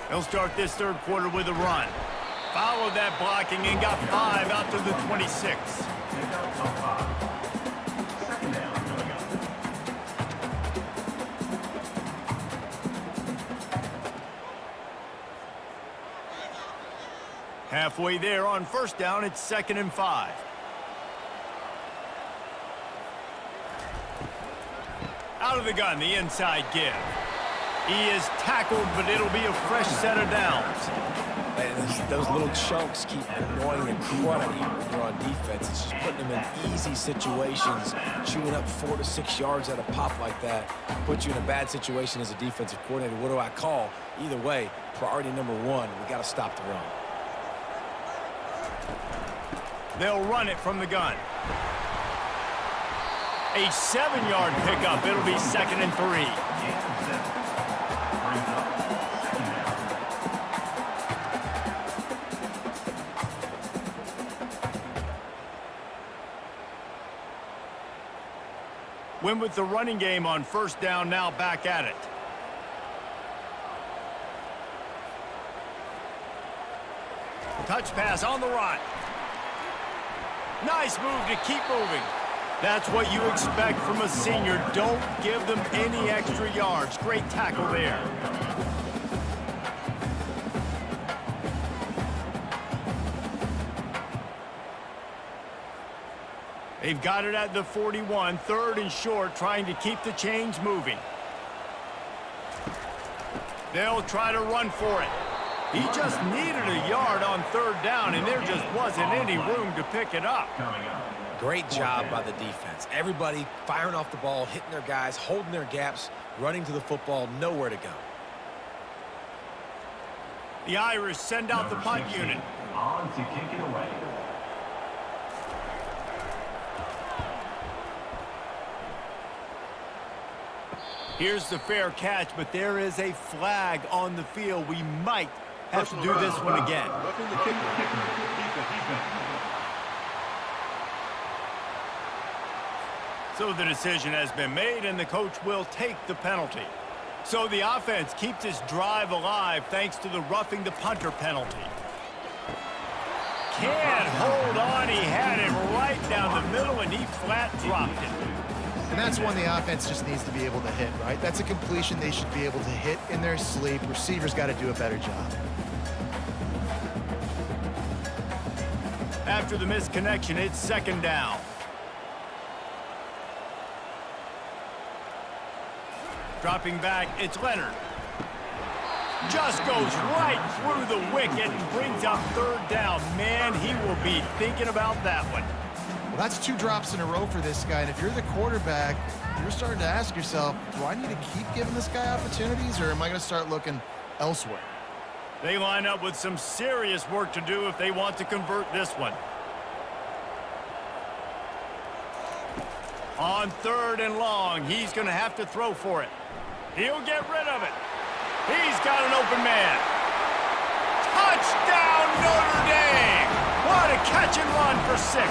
[SPEAKER 1] They'll start this third quarter with a run. Followed that blocking and got 5 out to the 26. Halfway there on first down, it's 2nd and 5. Out of the gun, the inside give. He is tackled, but it'll be a fresh set of downs.
[SPEAKER 3] And those little chunks keep annoying and crushing you when you're on defense. It's just putting them in easy situations. Chewing up 4 to 6 yards at a pop like that puts you in a bad situation as a defensive coordinator. What do I call? Either way, priority number 1, we got to stop the run.
[SPEAKER 1] They'll run it from the gun. A 7-yard pickup. It'll be 2nd and 3. Win with the running game on first down, now back at it. Touch pass on the run. Nice move to keep moving. That's what you expect from a senior. Don't give them any extra yards. Great tackle there. They've got it at the 41, 3rd and short, trying to keep the chains moving. They'll try to run for it. He just needed a yard on 3rd down, and there just wasn't any room to pick it up.
[SPEAKER 3] Great job by the defense. Everybody firing off the ball, hitting their guys, holding their gaps, running to the football, nowhere to go.
[SPEAKER 1] The Irish send out the punt unit.
[SPEAKER 4] On to kick it away.
[SPEAKER 1] Here's the fair catch, but there is a flag on the field. We might have to do this one again.
[SPEAKER 5] Roughing the kicker. Defense.
[SPEAKER 1] So the decision has been made, and the coach will take the penalty. So the offense keeps this drive alive thanks to the roughing the punter penalty. Can't hold on. He had it right down the middle, and he flat dropped it.
[SPEAKER 2] And that's one the offense just needs to be able to hit, right? That's a completion they should be able to hit in their sleep. Receivers got to do a better job.
[SPEAKER 1] After the missed connection, it's 2nd down. Dropping back, it's Leonard. Just goes right through the wicket and brings up third down. Man, he will be thinking about that one.
[SPEAKER 2] Well, that's 2 drops in a row for this guy, and if you're the quarterback, you're starting to ask yourself, do I need to keep giving this guy opportunities, or am I going to start looking elsewhere?
[SPEAKER 1] They line up with some serious work to do if they want to convert this one. On 3rd and long, he's going to have to throw for it. He'll get rid of it. He's got an open man. Touchdown, Notre Dame! What a catch and run for 6.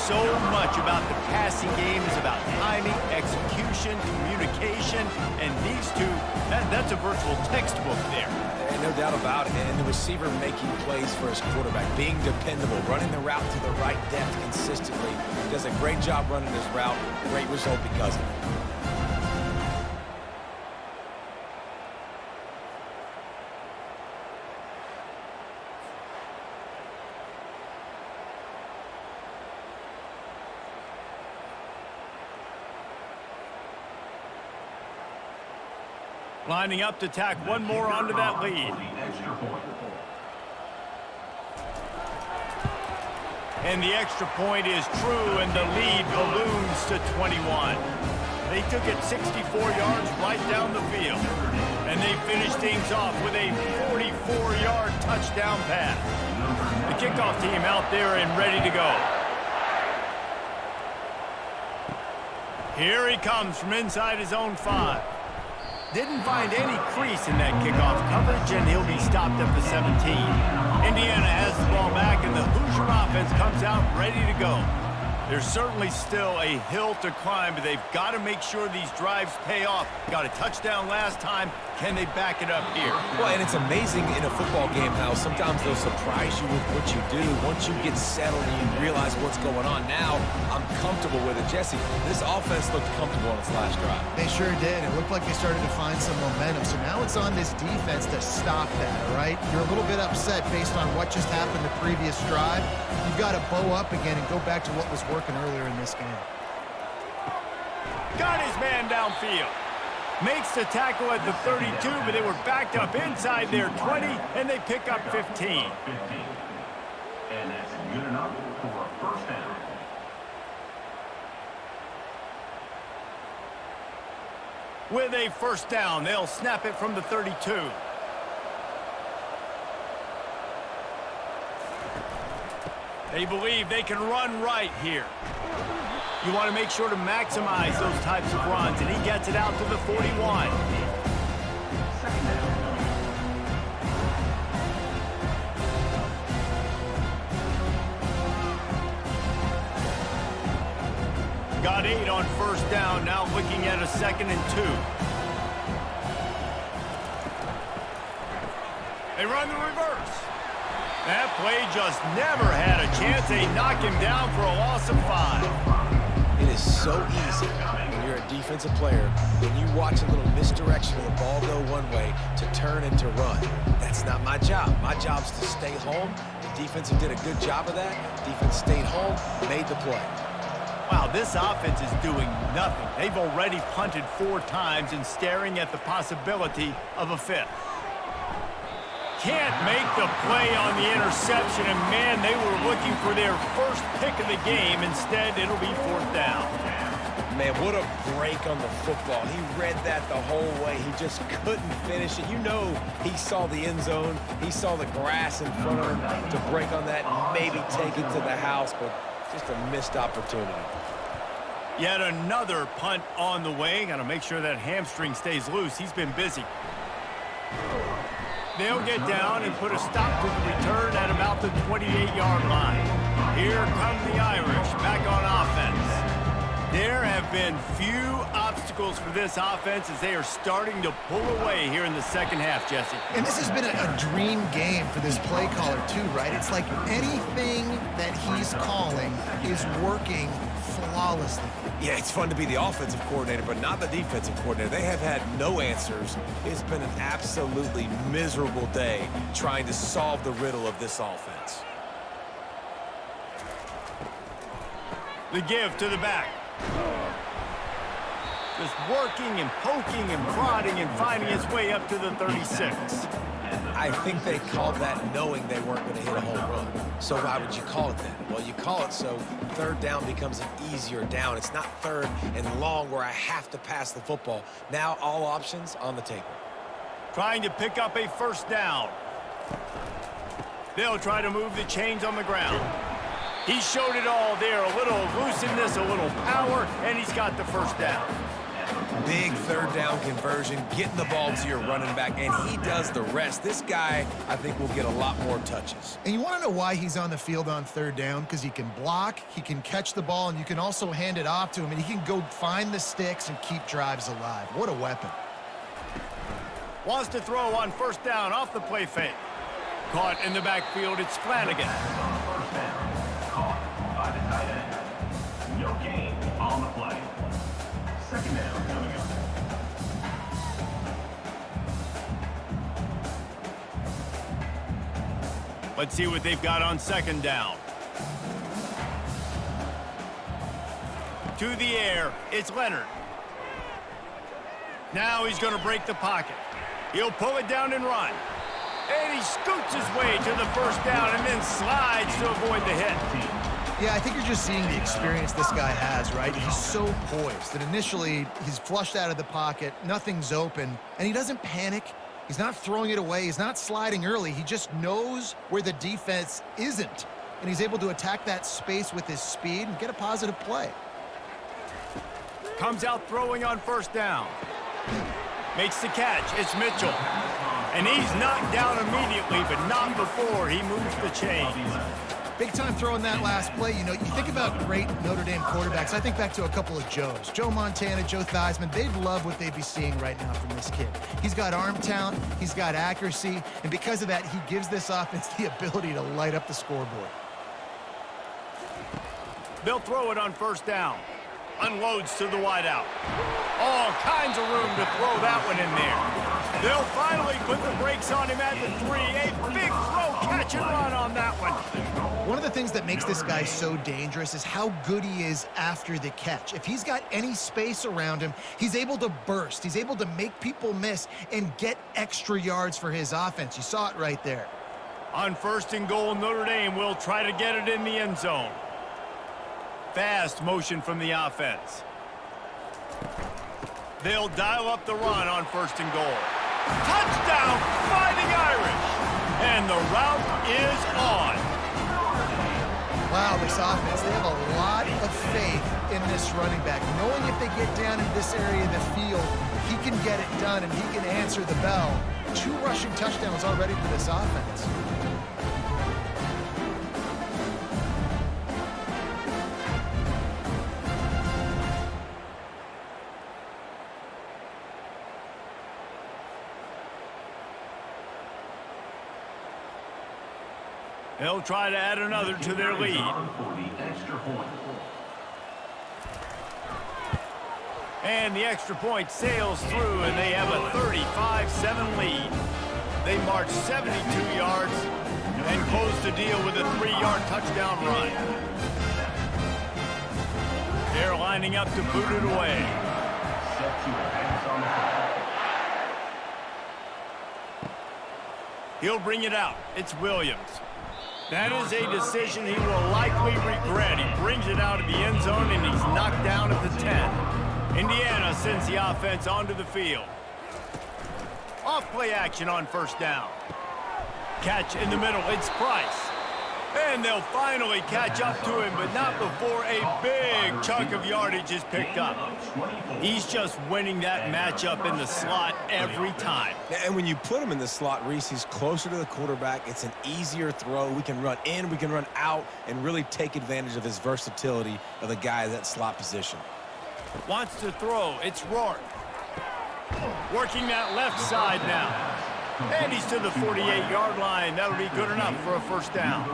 [SPEAKER 1] So much about the passing game is about timing, execution, communication, and these two, that's a virtual textbook there.
[SPEAKER 3] And no doubt about it. And the receiver making plays for his quarterback, being dependable, running the route to the right depth consistently. He does a great job running his route. Great result because of it.
[SPEAKER 1] Lining up to tack one more onto that lead. And the extra point is true, and the lead balloons to 21. They took it 64 yards right down the field. And they finished things off with a 44-yard touchdown pass. The kickoff team out there and ready to go. Here he comes from inside his own 5. Didn't find any crease in that kickoff coverage, and he'll be stopped at the 17. Indiana has the ball back, and the Hoosier offense comes out ready to go. There's certainly still a hill to climb, but they've got to make sure these drives pay off. Got a touchdown last time. Can they back it up here?
[SPEAKER 3] Well, and it's amazing in a football game how sometimes they'll surprise you with what you do. Once you get settled and you realize what's going on, now I'm comfortable with it. Jesse, this offense looked comfortable on its last drive.
[SPEAKER 2] They sure did. It looked like they started to find some momentum. So now it's on this defense to stop that, all right? You're a little bit upset based on what just happened the previous drive. You've got to bow up again and go back to what was working earlier in this game.
[SPEAKER 1] Got his man downfield. Makes the tackle at the 32, but they were backed up inside their 20, and they pick up 15.
[SPEAKER 4] And that's good enough for a first down.
[SPEAKER 1] With a first down, they'll snap it from the 32. They believe they can run right here. You want to make sure to maximize those types of runs, and he gets it out to the 41. Got 8 on first down, now looking at a 2nd and 2. They run the reverse. That play just never had a chance. They knock him down for a loss of 5.
[SPEAKER 3] It is so easy when you're a defensive player, when you watch a little misdirection of the ball go one way, to turn and to run. That's not my job. My job is to stay home. The defense did a good job of that. Defense stayed home, made the play.
[SPEAKER 1] Wow, this offense is doing nothing. They've already punted 4 times and staring at the possibility of a 5th. Can't make the play on the interception, and man, they were looking for their first pick of the game. Instead, it'll be 4th down.
[SPEAKER 3] Man, what a break on the football. He read that the whole way. He just couldn't finish it. You know he saw the end zone. He saw the grass in front of him to break on that, maybe take it to the house, but just a missed opportunity.
[SPEAKER 1] Yet another punt on the way. Got to make sure that hamstring stays loose. He's been busy. They'll get down and put a stop to the return at about the 28-yard line. Here come the Irish back on offense. There have been few obstacles for this offense as they are starting to pull away here in the second half, Jesse.
[SPEAKER 2] And this has been a dream game for this play caller too, right? It's like anything that he's calling is working flawlessly.
[SPEAKER 3] Yeah, it's fun to be the offensive coordinator, but not the defensive coordinator. They have had no answers. It's been an absolutely miserable day trying to solve the riddle of this offense.
[SPEAKER 1] The give to the back. Just working and poking and prodding and finding his way up to the 36.
[SPEAKER 3] I think they called that knowing they weren't going to hit a home run. So why would you call it that? Well, you call it so third down becomes an easier down. It's not third and long where I have to pass the football. Now all options on the table.
[SPEAKER 1] Trying to pick up a first down. They'll try to move the chains on the ground. He showed it all there. A little looseness, a little power, and he's got the first down.
[SPEAKER 3] Big third down conversion, getting the ball to your running back, and he does the rest. This guy, I think, will get a lot more touches.
[SPEAKER 2] And you want to know why he's on the field on third down? Because he can block, he can catch the ball, and you can also hand it off to him, and he can go find the sticks and keep drives alive. What a weapon.
[SPEAKER 1] Wants to throw on first down off the play fake. Caught in the backfield, it's Flanagan.
[SPEAKER 4] First down. Caught by the tight end. No gain on the play. Second down coming up.
[SPEAKER 1] Let's see what they've got on second down. To the air, it's Leonard. Now he's going to break the pocket. He'll pull it down and run. And he scoots his way to the first down and then slides to avoid the hit.
[SPEAKER 2] Yeah, I think you're just seeing the experience this guy has, right? He's so poised that initially he's flushed out of the pocket, nothing's open, and he doesn't panic. He's not throwing it away. He's not sliding early. He just knows where the defense isn't, and he's able to attack that space with his speed and get a positive play.
[SPEAKER 1] Comes out throwing on first down. Makes the catch. It's Mitchell. And he's knocked down immediately, but not before he moves the chains.
[SPEAKER 2] Big time throwing that last play. You know, you think about great Notre Dame quarterbacks. I think back to a couple of Joes. Joe Montana, Joe Theismann. They'd love what they'd be seeing right now from this kid. He's got arm talent. He's got accuracy. And because of that, he gives this offense the ability to light up the scoreboard.
[SPEAKER 1] They'll throw it on first down. Unloads to the wideout. All kinds of room to throw that one in there. They'll finally put the brakes on him at the 3. A big throw, catch and run on that one.
[SPEAKER 2] One of the things that makes this guy so dangerous is how good he is after the catch. If he's got any space around him, he's able to burst. He's able to make people miss and get extra yards for his offense. You saw it right there.
[SPEAKER 1] On first and goal, Notre Dame will try to get it in the end zone. Fast motion from the offense. They'll dial up the run on first and goal. Touchdown, Fighting Irish! And the route is on.
[SPEAKER 2] Wow, this offense, they have a lot of faith in this running back. Knowing if they get down in this area of the field, he can get it done and he can answer the bell. 2 rushing touchdowns already for this offense.
[SPEAKER 1] They'll try to add another to their lead. And the extra point sails through, and they have a 35-7 lead. They march 72 yards and close the deal with a 3-yard touchdown run. They're lining up to boot it away. He'll bring it out. It's Williams. That is a decision he will likely regret. He brings it out of the end zone, and he's knocked down at the 10. Indiana sends the offense onto the field. Off-play action on first down. Catch in the middle. It's Price. And they'll finally catch up to him, but not before a big chunk of yardage is picked up. He's just winning that matchup in the slot every time.
[SPEAKER 3] And when you put him in the slot, Reese, he's closer to the quarterback. It's an easier throw. We can run in, we can run out, and really take advantage of his versatility of the guy at that slot position.
[SPEAKER 1] Wants to throw. It's Rourke. Working that left side now. And he's to the 48-yard line. That'll be good enough for a first down.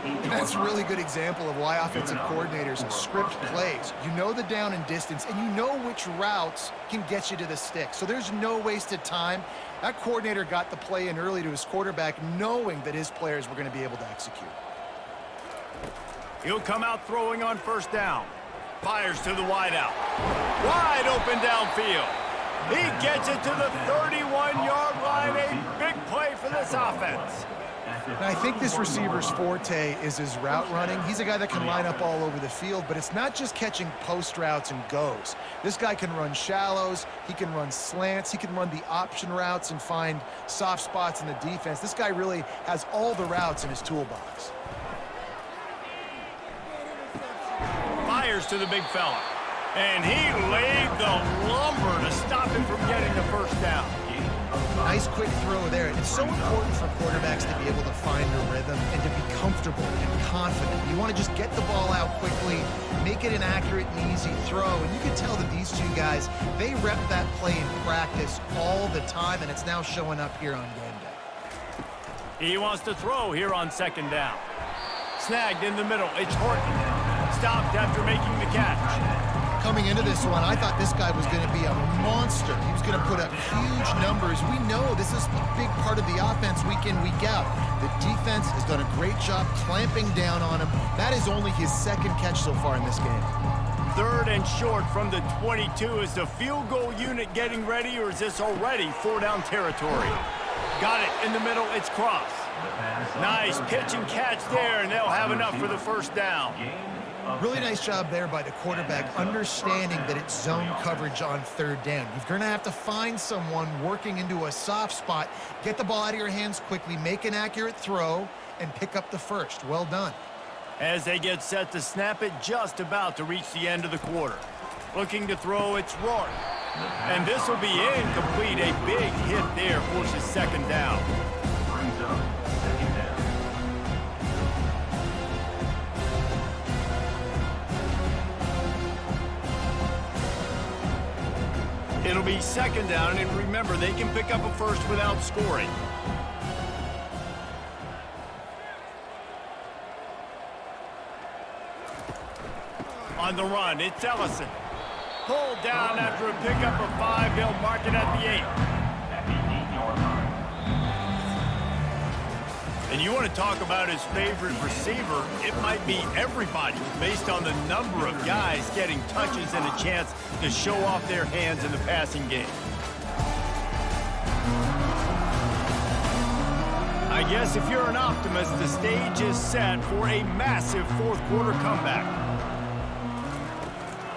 [SPEAKER 2] And that's a really good example of why offensive coordinators script plays. You know the down and distance, and you know which routes can get you to the stick. So there's no wasted time. That coordinator got the play in early to his quarterback, knowing that his players were going to be able to execute.
[SPEAKER 1] He'll come out throwing on first down. Fires to the wideout. Wide open downfield. He gets it to the 31-yard line. A big play for this offense.
[SPEAKER 2] And I think this receiver's forte is his route running. He's a guy that can line up all over the field, but it's not just catching post routes and goes. This guy can run shallows, he can run slants, he can run the option routes and find soft spots in the defense. This guy really has all the routes in his toolbox.
[SPEAKER 1] Fires to the big fella. And he laid the lumber to stop him from getting the first down.
[SPEAKER 2] Nice quick throw there. It's so important for quarterbacks to be able to find a rhythm and to be comfortable and confident. You want to just get the ball out quickly, make it an accurate and easy throw. And you can tell that these two guys, they rep that play in practice all the time, and it's now showing up here on game day.
[SPEAKER 1] He wants to throw here on second down. Snagged in the middle. It's Horton. Stopped after making the catch.
[SPEAKER 2] Coming into this one, I thought this guy was going to be a monster. He was going to put up huge numbers. We know this is a big part of the offense week in, week out. The defense has done a great job clamping down on him. That is only his second catch so far in this game.
[SPEAKER 1] Third and short from the 22. Is the field goal unit getting ready, or is this already 4-down territory? Got it in the middle. It's Cross. Nice pitch and catch there, and they'll have enough for the first down.
[SPEAKER 2] Really nice job there by the quarterback, understanding that it's zone coverage on third down. You're going to have to find someone working into a soft spot, get the ball out of your hands quickly, make an accurate throw, and pick up the first. Well done.
[SPEAKER 1] As they get set to snap it, just about to reach the end of the quarter. Looking to throw, it's Rourke. And this will be incomplete. A big hit there forces second down.
[SPEAKER 4] Brings up second down.
[SPEAKER 1] It'll be second down, and remember, they can pick up a first without scoring. On the run, it's Ellison. Pulled down after a pickup of 5. They'll mark it at the 8.
[SPEAKER 4] At the 8-yard line.
[SPEAKER 1] And you want to talk about his favorite receiver, it might be everybody based on the number of guys getting touches and a chance to show off their hands in the passing game. I guess if you're an optimist, the stage is set for a massive fourth quarter comeback.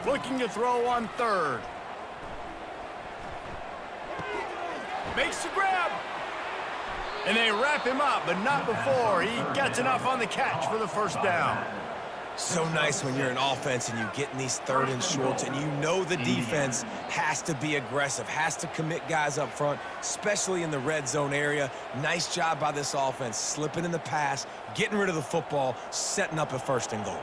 [SPEAKER 1] Looking to throw on third. Makes the grab. And they wrap him up, but not before he gets enough on the catch for the first down.
[SPEAKER 3] So nice when you're an offense and you get in these third and shorts and you know the defense has to be aggressive, has to commit guys up front, especially in the red zone area. Nice job by this offense, slipping in the pass, getting rid of the football, setting up a first and goal.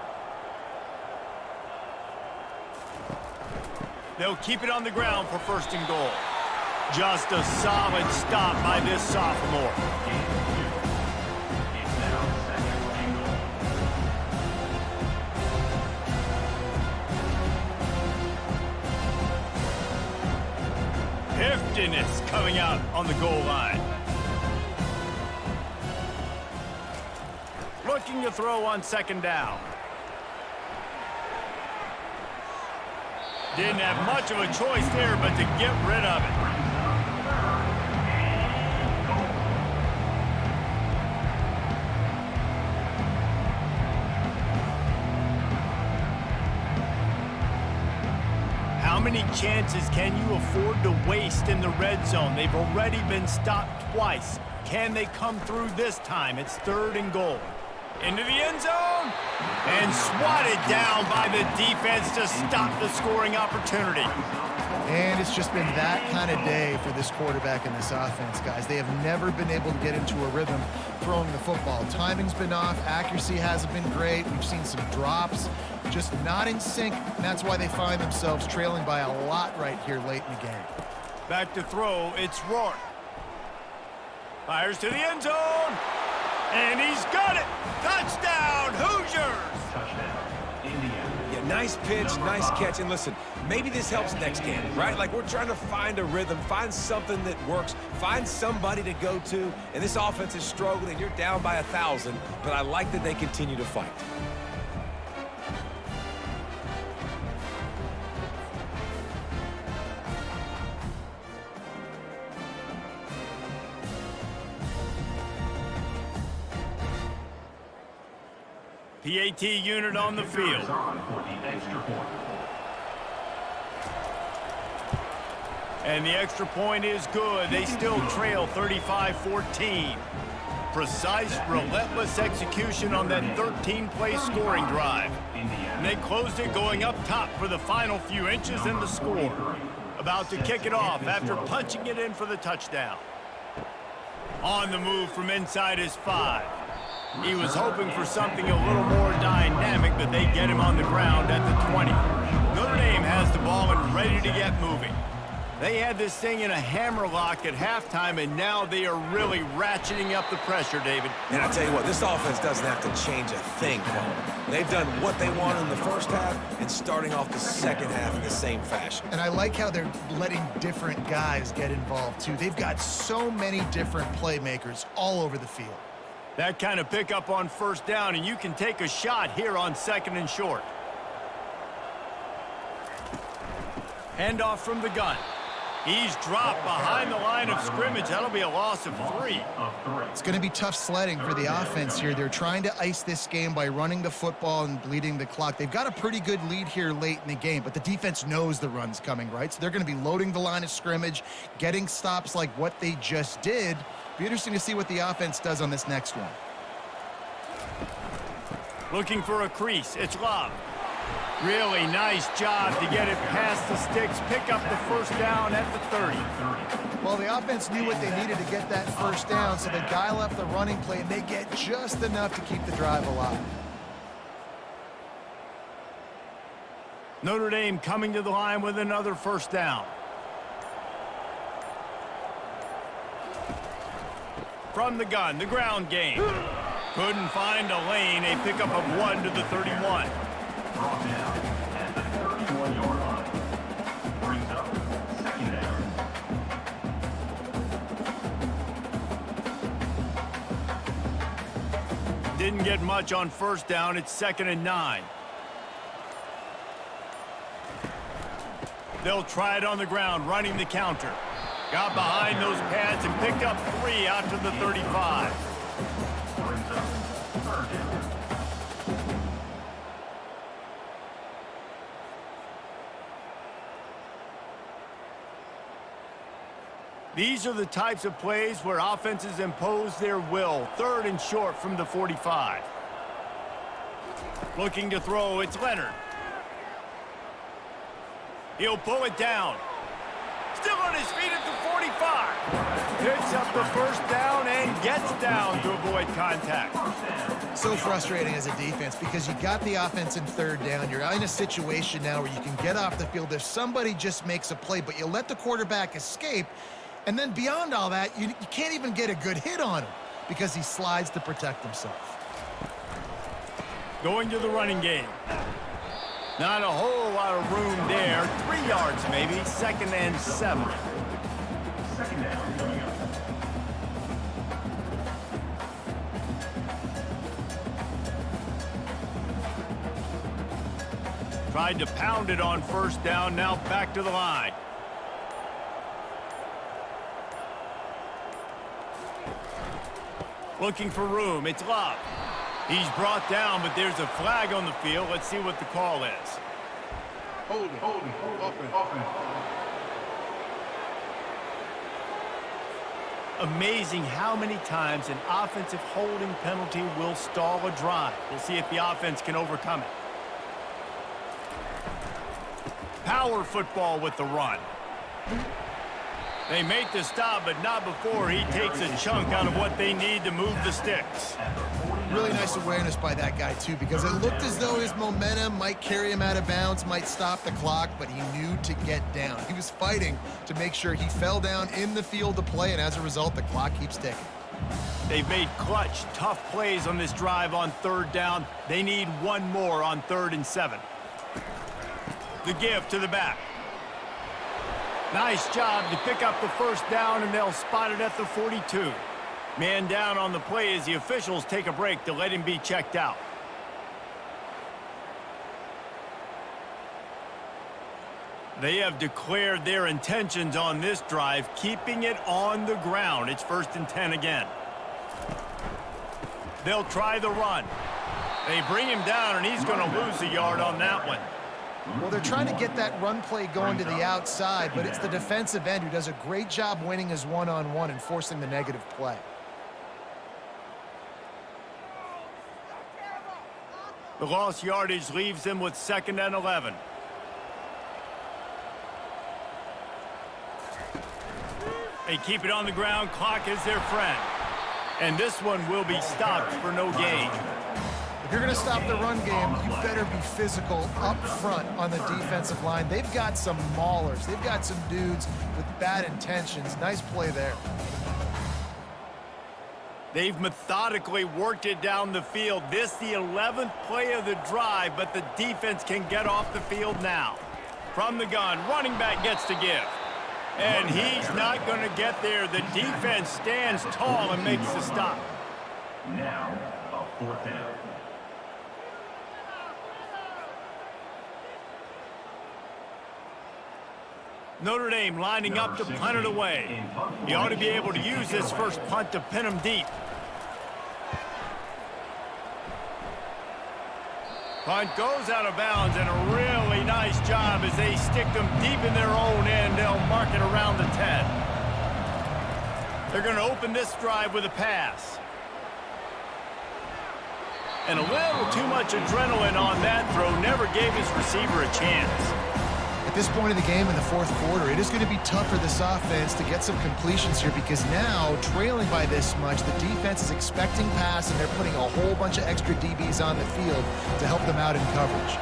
[SPEAKER 1] They'll keep it on the ground for first and goal. Just a solid stop by this sophomore.
[SPEAKER 4] It's now second and goal.
[SPEAKER 1] Heftiness coming out on the goal line. Looking to throw on second down. Didn't have much of a choice there, but to get rid of it. How many chances can you afford to waste in the red zone? They've already been stopped twice. Can they come through this time? It's third and goal. Into the end zone and swatted down by the defense to stop the scoring opportunity.
[SPEAKER 2] And it's just been that kind of day for this quarterback and this offense, guys. They have never been able to get into a rhythm throwing the football. Timing's been off. Accuracy hasn't been great. We've seen some drops, just not in sync. And that's why they find themselves trailing by a lot right here late in the game.
[SPEAKER 1] Back to throw, it's Rourke. Fires to the end zone. And he's got it. Touchdown, Hoosiers.
[SPEAKER 4] Touchdown, Indiana.
[SPEAKER 3] Yeah, nice pitch, nice catch. And listen, maybe this helps next game, right? Like we're trying to find a rhythm, find something that works, find somebody to go to. And this offense is struggling. You're down by 1,000, but I like that they continue to fight.
[SPEAKER 1] PAT unit on the field.
[SPEAKER 4] On for the extra point.
[SPEAKER 1] And the extra point is good. They still trail 35-14. Precise, relentless execution on that 13-play scoring drive. And they closed it going up top for the final few inches in the score. About to kick it off after punching it in for the touchdown. On the move from inside his 5. He was hoping for something a little more dynamic, but they get him on the ground at the 20. Notre Dame has the ball and ready to get moving. They had this thing in a hammerlock at halftime, and now they are really ratcheting up the pressure, David.
[SPEAKER 3] And I tell you what, this offense doesn't have to change a thing, Paul. They've done what they want in the first half and starting off the second half in the same fashion.
[SPEAKER 2] And I like how they're letting different guys get involved, too. They've got so many different playmakers all over the field.
[SPEAKER 1] That kind of pickup on first down, and you can take a shot here on 2nd and short. Handoff from the gun. He's dropped behind the line of scrimmage. That'll be a loss of 3.
[SPEAKER 2] It's going to be tough sledding for the offense here. They're trying to ice this game by running the football and bleeding the clock. They've got a pretty good lead here late in the game, but the defense knows the run's coming, right? So they're going to be loading the line of scrimmage, getting stops like what they just did. Be interesting to see what the offense does on this next one.
[SPEAKER 1] Looking for a crease. It's Love. Really nice job to get it past the sticks, pick up the first down at the 30.
[SPEAKER 2] Well, the offense knew what they needed to get that first down, so they dial up the running play, and they get just enough to keep the drive alive.
[SPEAKER 1] Notre Dame coming to the line with another first down. From the gun, the ground game. Couldn't find a lane, a pickup of 1 to the 31.
[SPEAKER 4] Brought down at the 31-yard line. Brings up 2nd down.
[SPEAKER 1] Didn't get much on first down. It's 2nd and 9. They'll try it on the ground, running the counter. Got behind those pads and picked up 3 out to the 35.
[SPEAKER 4] Brings up 3rd down.
[SPEAKER 1] These are the types of plays where offenses impose their will. 3rd and short from the 45. Looking to throw, it's Leonard. He'll pull it down. Still on his feet at the 45. Picks up the first down and gets down to avoid contact.
[SPEAKER 2] So frustrating as a defense because you got the offense in 3rd down. You're in a situation now where you can get off the field if somebody just makes a play, but you let the quarterback escape. And then beyond all that, you can't even get a good hit on him because he slides to protect himself.
[SPEAKER 1] Going to the running game. Not a whole lot of room there. 3 yards maybe. 2nd and 7.
[SPEAKER 4] 2nd down coming up.
[SPEAKER 1] Tried to pound it on first down. Now back to the line. Looking for room. It's Love. He's brought down, but there's a flag on the field. Let's see what the call is.
[SPEAKER 5] Holding. Offense.
[SPEAKER 1] Amazing how many times an offensive holding penalty will stall a drive. We'll see if the offense can overcome it. Power football with the run. They make the stop, but not before he takes a chunk out of what they need to move the sticks.
[SPEAKER 2] Really nice awareness by that guy, too, because it looked as though his momentum might carry him out of bounds, might stop the clock, but he knew to get down. He was fighting to make sure he fell down in the field to play, and as a result, the clock keeps ticking.
[SPEAKER 1] They've made clutch, tough plays on this drive on 3rd down. They need 1 more on 3rd and 7. The give to the back. Nice job to pick up the first down, and they'll spot it at the 42. Man down on the play as the officials take a break to let him be checked out. They have declared their intentions on this drive, keeping it on the ground. It's 1st and 10 again. They'll try the run. They bring him down, and he's going to lose a yard on that one.
[SPEAKER 2] Well, they're trying to get that run play going to the outside, but it's the defensive end who does a great job winning his one-on-one and forcing the negative play.
[SPEAKER 1] The lost yardage leaves them with 2nd and 11. They keep it on the ground. Clock is their friend. And this one will be stopped for no gain.
[SPEAKER 2] If you're going to stop the run game, you better be physical up front on the defensive line. They've got some maulers. They've got some dudes with bad intentions. Nice play there.
[SPEAKER 1] They've methodically worked it down the field. This the 11th play of the drive, but the defense can get off the field now. From the gun, running back gets to give. And he's not going to get there. The defense stands tall and makes the stop.
[SPEAKER 4] Now, a 4th down.
[SPEAKER 1] Notre Dame lining up to punt it away. He ought to be able to use this first punt to pin him deep. Punt goes out of bounds, and a really nice job as they stick them deep in their own end. They'll mark it around the 10. They're going to open this drive with a pass. And a little too much adrenaline on that throw. Never gave his receiver a chance.
[SPEAKER 2] At this point in the game in the fourth quarter, it is going to be tough for this offense to get some completions here because now, trailing by this much, the defense is expecting pass, and they're putting a whole bunch of extra DBs on the field to help them out in coverage.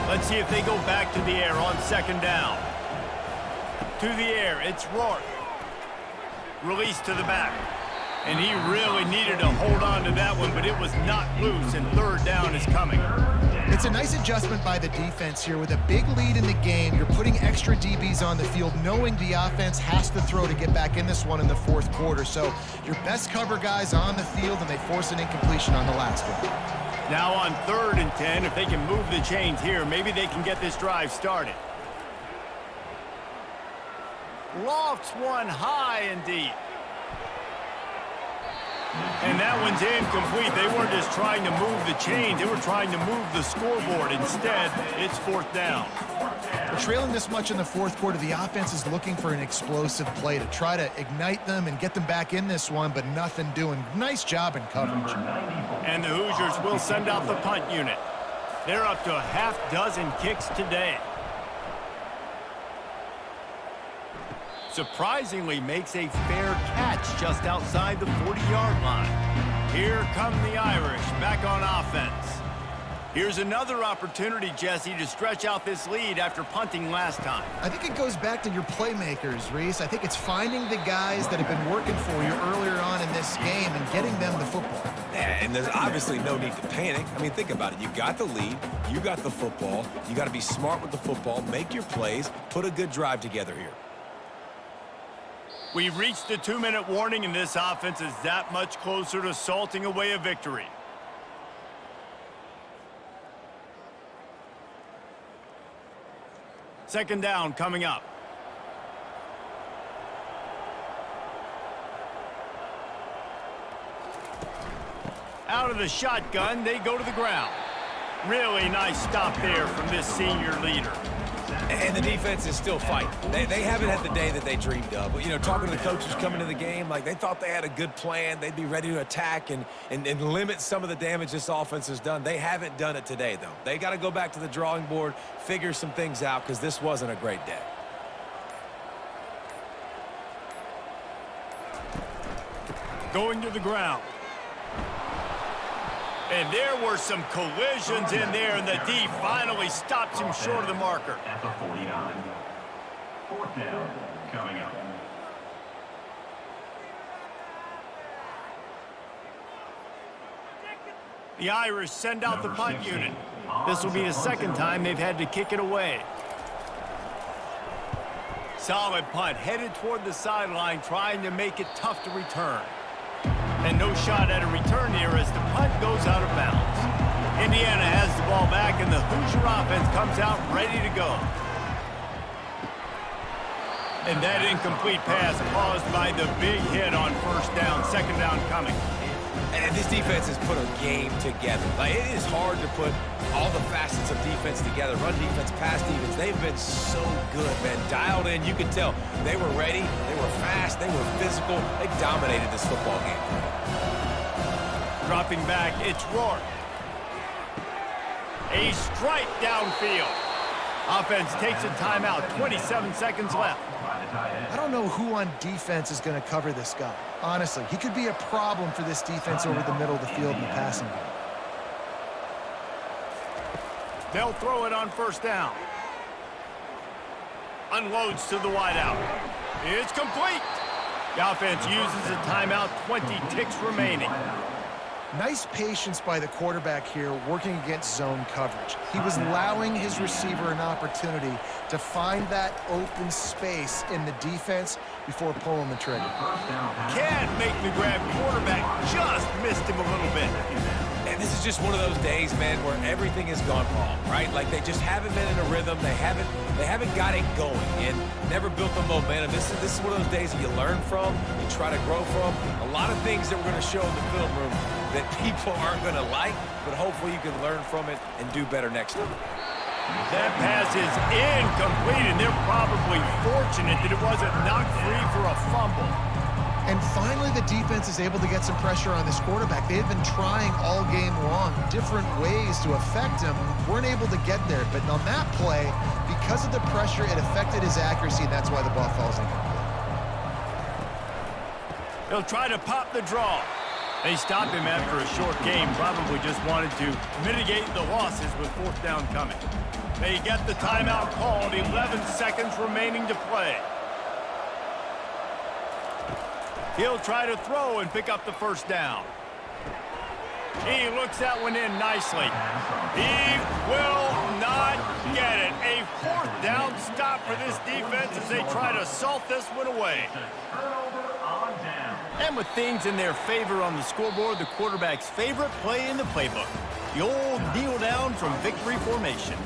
[SPEAKER 1] Let's see if they go back to the air on 2nd down. To the air, it's Rourke. Release to the back. And he really needed to hold on to that one, but it was not loose, and 3rd down is coming.
[SPEAKER 2] It's a nice adjustment by the defense here. With a big lead in the game, you're putting extra DBs on the field, knowing the offense has to throw to get back in this one in the fourth quarter. So your best cover guys on the field, and they force an incompletion on the last one.
[SPEAKER 1] Now on 3rd and 10, if they can move the chains here, maybe they can get this drive started. Lofts one high and deep. And that one's incomplete. They weren't just trying to move the chains. They were trying to move the scoreboard. Instead, it's 4th down.
[SPEAKER 2] But trailing this much in the fourth quarter, the offense is looking for an explosive play to try to ignite them and get them back in this one, but nothing doing. Nice job in coverage.
[SPEAKER 1] And the Hoosiers will send out the punt unit. They're up to a half-dozen kicks today. Surprisingly makes a fair catch just outside the 40-yard line. Here come the Irish back on offense. Here's another opportunity, Jesse, to stretch out this lead after punting last time.
[SPEAKER 2] I think it goes back to your playmakers, Reese. I think it's finding the guys that have been working for you earlier on in this game and getting them the football.
[SPEAKER 3] Yeah, and there's obviously no need to panic. I mean, think about it. You got the lead. You got the football. You got to be smart with the football, make your plays, put a good drive together here.
[SPEAKER 1] We've reached the 2-minute warning, and this offense is that much closer to salting away a victory. Second down coming up. Out of the shotgun, they go to the ground. Really nice stop there from this senior leader.
[SPEAKER 3] And the defense is still fighting. They haven't had the day that they dreamed of. But, you know, talking to the coaches coming to the game, like they thought they had a good plan. They'd be ready to attack and limit some of the damage this offense has done. They haven't done it today, though. They got to go back to the drawing board, figure some things out, because this wasn't a great day.
[SPEAKER 1] Going to the ground. And there were some collisions in there, and the D finally stops him short of the marker.
[SPEAKER 4] At the 49. 4th down coming up.
[SPEAKER 1] The Irish send out the punt unit. This will be the second time they've had to kick it away. Solid punt, headed toward the sideline, trying to make it tough to return. And no shot at a return here as the punt goes out of bounds. Indiana has the ball back, and the Hoosier offense comes out ready to go. And that incomplete pass caused by the big hit on 1st down. 2nd down coming.
[SPEAKER 3] And this defense has put a game together. Like, it is hard to put all the facets of defense together. Run defense, pass defense. They've been so good, man. Dialed in. You could tell they were ready. They were fast. They were physical. They dominated this football game.
[SPEAKER 1] Dropping back, it's Rourke. A strike downfield. Offense takes a timeout. 27 seconds left.
[SPEAKER 2] I don't know who on defense is going to cover this guy. Honestly, he could be a problem for this defense over the middle of the field in the passing game.
[SPEAKER 1] They'll throw it on first down. Unloads to the wideout. It's complete. The offense uses a timeout. 20 ticks remaining.
[SPEAKER 2] Nice patience by the quarterback here working against zone coverage. He was allowing his receiver an opportunity to find that open space in the defense before pulling the trigger.
[SPEAKER 1] Can't make the grab. Quarterback just missed him a little bit.
[SPEAKER 3] And this is just one of those days, man, where everything has gone wrong, right? Like, they just haven't been in a rhythm. They haven't got it going and never built the momentum. This is one of those days that you learn from, you try to grow from. A lot of things that we're going to show in the film room that people aren't going to like, but hopefully you can learn from it and do better next time.
[SPEAKER 1] That pass is incomplete, and they're probably fortunate that it wasn't knocked free for a fumble.
[SPEAKER 2] And finally, the defense is able to get some pressure on this quarterback. They've been trying all game long different ways to affect him. Weren't able to get there, but on that play, because of the pressure, it affected his accuracy, and that's why the ball falls incomplete.
[SPEAKER 1] He'll try to pop the draw. They stopped him after a short game, probably just wanted to mitigate the losses with fourth down coming. They get the timeout called, 11 seconds remaining to play. He'll try to throw and pick up the first down. He looks that one in nicely. He will not get it. A fourth down stop for this defense as they try to salt this one away. And with things in their favor on the scoreboard, the quarterback's favorite play in the playbook. The old kneel down from victory formation.